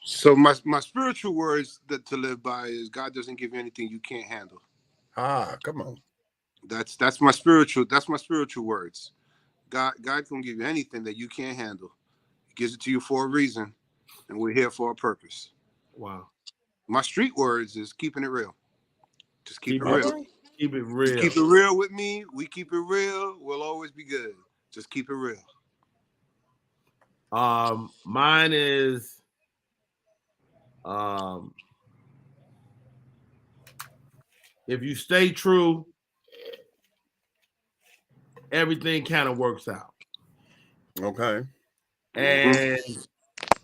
So my spiritual words that to live by is God doesn't give you anything you can't handle. Come on. That's my spiritual words. God can give you anything that you can't handle. He gives it to you for a reason, and we're here for a purpose. Wow. My street words is keeping it real. Just keep it real. Keep it real. Just keep it real with me. We keep it real. We'll always be good. Just keep it real. Mine is if you stay true, everything kind of works out. Okay. And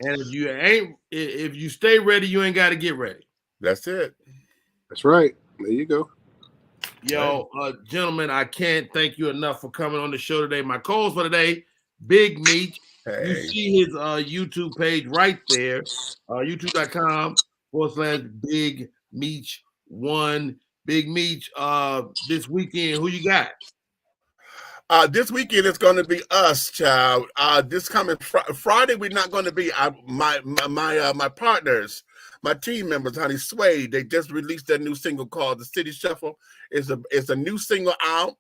if you stay ready, you ain't got to get ready. That's it. That's right. There you go. Yo, gentlemen, I can't thank you enough for coming on the show today. My co-host for today, Big Meech. Hey. You see his YouTube page right there, youtube.com/Big Meech 1. Big Meech, this weekend, who you got? This weekend it's going to be us, child. This coming Friday, we're not going to be. My partners, my team members, honey, Sway. They just released their new single called "The City Shuffle." It's a new single out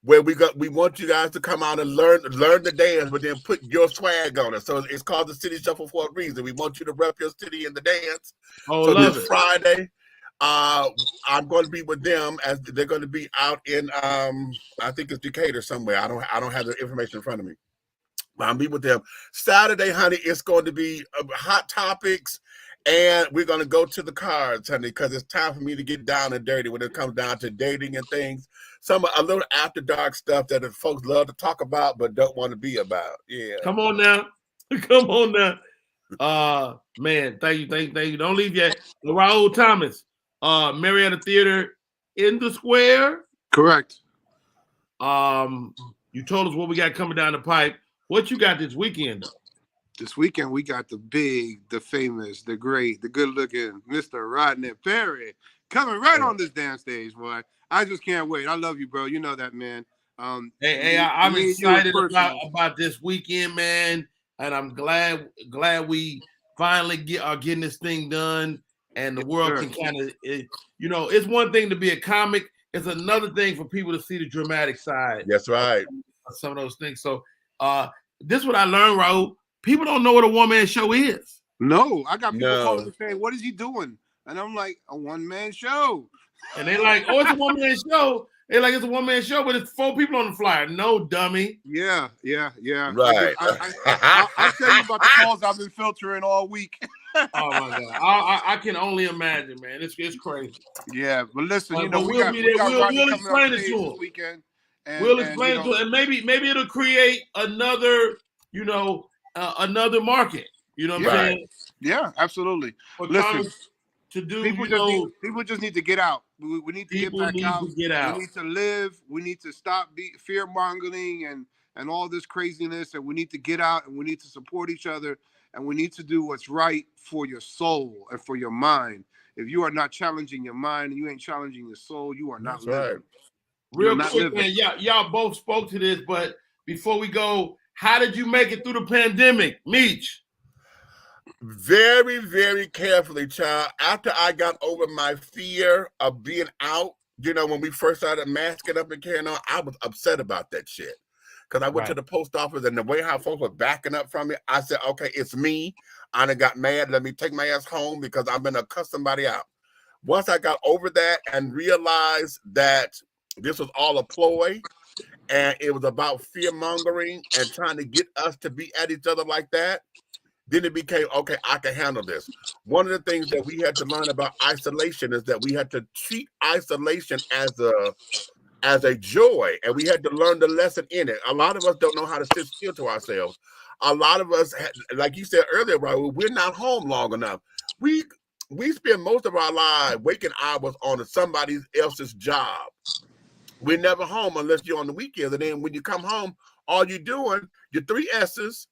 where we want you guys to come out and learn the dance, but then put your swag on it. So it's called "The City Shuffle" for a reason. We want you to rep your city in the dance. Oh, so love this it. Friday. I'm going to be with them as they're going to be out in I think it's Decatur somewhere. I don't have the information in front of me. But I'll be with them Saturday, honey. It's going to be hot topics, and we're going to go to the cards, honey, because it's time for me to get down and dirty when it comes down to dating and things. A little after dark stuff that folks love to talk about but don't want to be about. Yeah. Come on now. Come on now. Man, thank you. Don't leave yet. Raul Thomas. Marietta Theater in the square. Correct. You told us what we got coming down the pipe. What you got this weekend, though? This weekend we got the big, the famous, the great, the good-looking Mr. Rodney Perry coming right on this damn stage, boy. I just can't wait. I love you, bro. You know that, man. I'm excited about this weekend, man, and I'm glad we finally are getting this thing done. And the world can kind of, it's one thing to be a comic. It's another thing for people to see the dramatic side. That's right. Of some of those things. So this is what I learned, Raul. People don't know what a one-man show is. No, I got people calling me saying, "What is he doing?" And I'm like, "A one-man show." And they're like, "Oh, it's a one-man show." They're like, "It's a one-man show, but it's 4 people on the flyer." No, dummy. Yeah. Right. I'll tell you about the calls I've been filtering all week. Oh my God, I can only imagine, man. It's crazy. Yeah, but listen, we'll explain it to him. Weekend, We'll explain it to him, and maybe it'll create another, another market. You know what I'm saying? Yeah, absolutely. For listen, to do, people just need to get out. We need to get back out. We need to live. We need to stop fear mongering and all this craziness, and we need to get out and we need to support each other. And we need to do what's right for your soul and for your mind. If you are not challenging your mind and you ain't challenging your soul, you are not living. Real quick, man, y'all both spoke to this, but before we go, how did you make it through the pandemic, Meech? Very, very carefully, child. After I got over my fear of being out, when we first started masking up and carrying on, I was upset about that shit. Because I went to the post office and the way how folks were backing up from it, I said, okay, it's me. I done got mad. Let me take my ass home because I've been to cuss somebody out. Once I got over that and realized that this was all a ploy and it was about fear mongering and trying to get us to be at each other like that, then it became, okay, I can handle this. One of the things that we had to learn about isolation is that we had to treat isolation as as a joy, and we had to learn the lesson in it. A lot of us don't know how to sit still to ourselves. A lot of us, like you said earlier, Raul, we're not home long enough. We spend most of our lives waking hours on somebody else's job. We're never home unless you're on the weekends. And then when you come home, all you're doing, your 3 S's,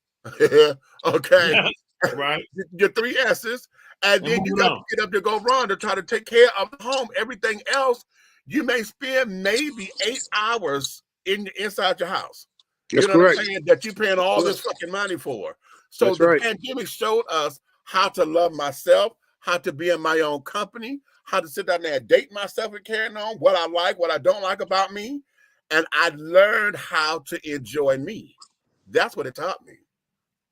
okay? Yeah, right. Your 3 S's, and then you got to get up to go run to try to take care of the home. Everything else, you may spend maybe 8 hours inside your house. That's you know correct. what I'm saying? That you're paying all this fucking money for. So That's the right. pandemic showed us how to love myself, how to be in my own company, how to sit down there and date myself and carrying on, what I like, what I don't like about me. And I learned how to enjoy me. That's what it taught me.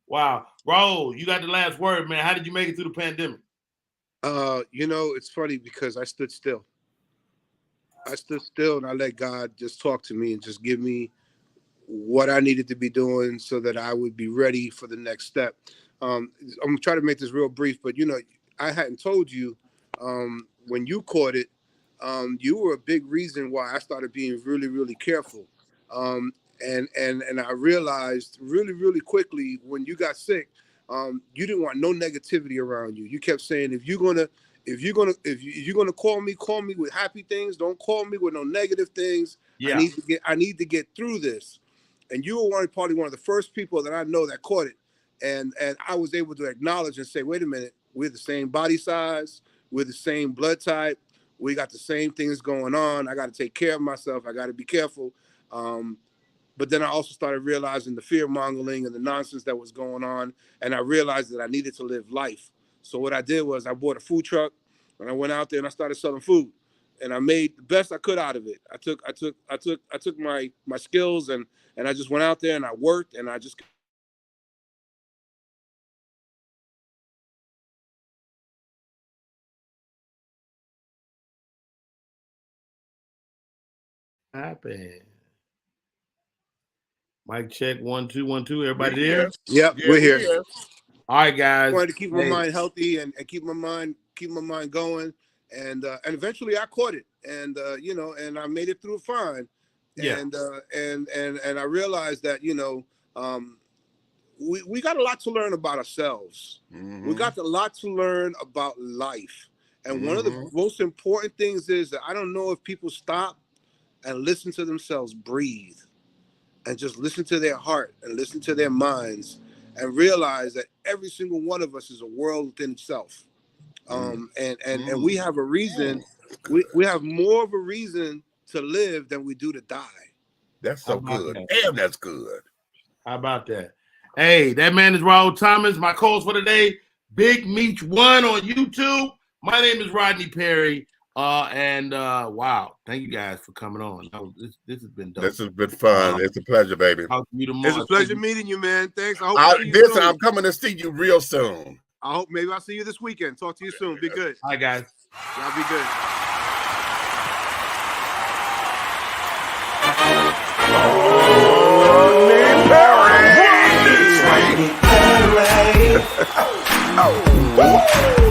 Wow. Raul, you got the last word, man. How did you make it through the pandemic? You know, it's funny because I stood still. I stood still and I let God just talk to me and just give me what I needed to be doing so that I would be ready for the next step. I'm gonna try to make this real brief, but you know, I hadn't told you when you caught it, you were a big reason why I started being really, really careful. And I realized really quickly when you got sick, you didn't want no negativity around you. You kept saying, if you're gonna call me with happy things, don't call me with no negative things. Yeah. I need to get through this. And you were probably one of the first people that I know that caught it. And I was able to acknowledge and say, wait a minute, we're the same body size, we're the same blood type, we got the same things going on. I got to take care of myself. I got to be careful. But then I also started realizing the fear mongering and the nonsense that was going on. And I realized that I needed to live life. So what I did was I bought a food truck and I went out there and I started selling food. And I made the best I could out of it. I took my skills and I just went out there and I worked and I just Happened. Mic check 1 2 1 2. Everybody there? Yep, Yeah, we're here. All right, guys. I wanted to keep my mind healthy and keep my mind going. And eventually I caught it. And you know, and I made it through fine. Yeah. And I realized that, you know, we got a lot to learn about ourselves. Mm-hmm. We got a lot to learn about life. And one of the most important things is that I don't know if people stop and listen to themselves breathe and just listen to their heart and listen to their minds and realize that every single one of us is a world within itself. And we have a reason, we have more of a reason to live than we do to die. That's so good. Damn, that's good. How about that? Hey, that man is Raul Thomas, my co-host for today. Big Meech 1 on YouTube. My name is Rodney Perry. Wow, thank you guys for coming on. This has been dope. This has been fun. It's a pleasure, baby. Talk to you tomorrow. It's a pleasure meeting you, man. Thanks. I hope I see you soon. I'm coming to see you real soon. I hope maybe I'll see you this weekend. Talk to you soon. Be good. Hi, guys. Y'all be good. Rodney Perry.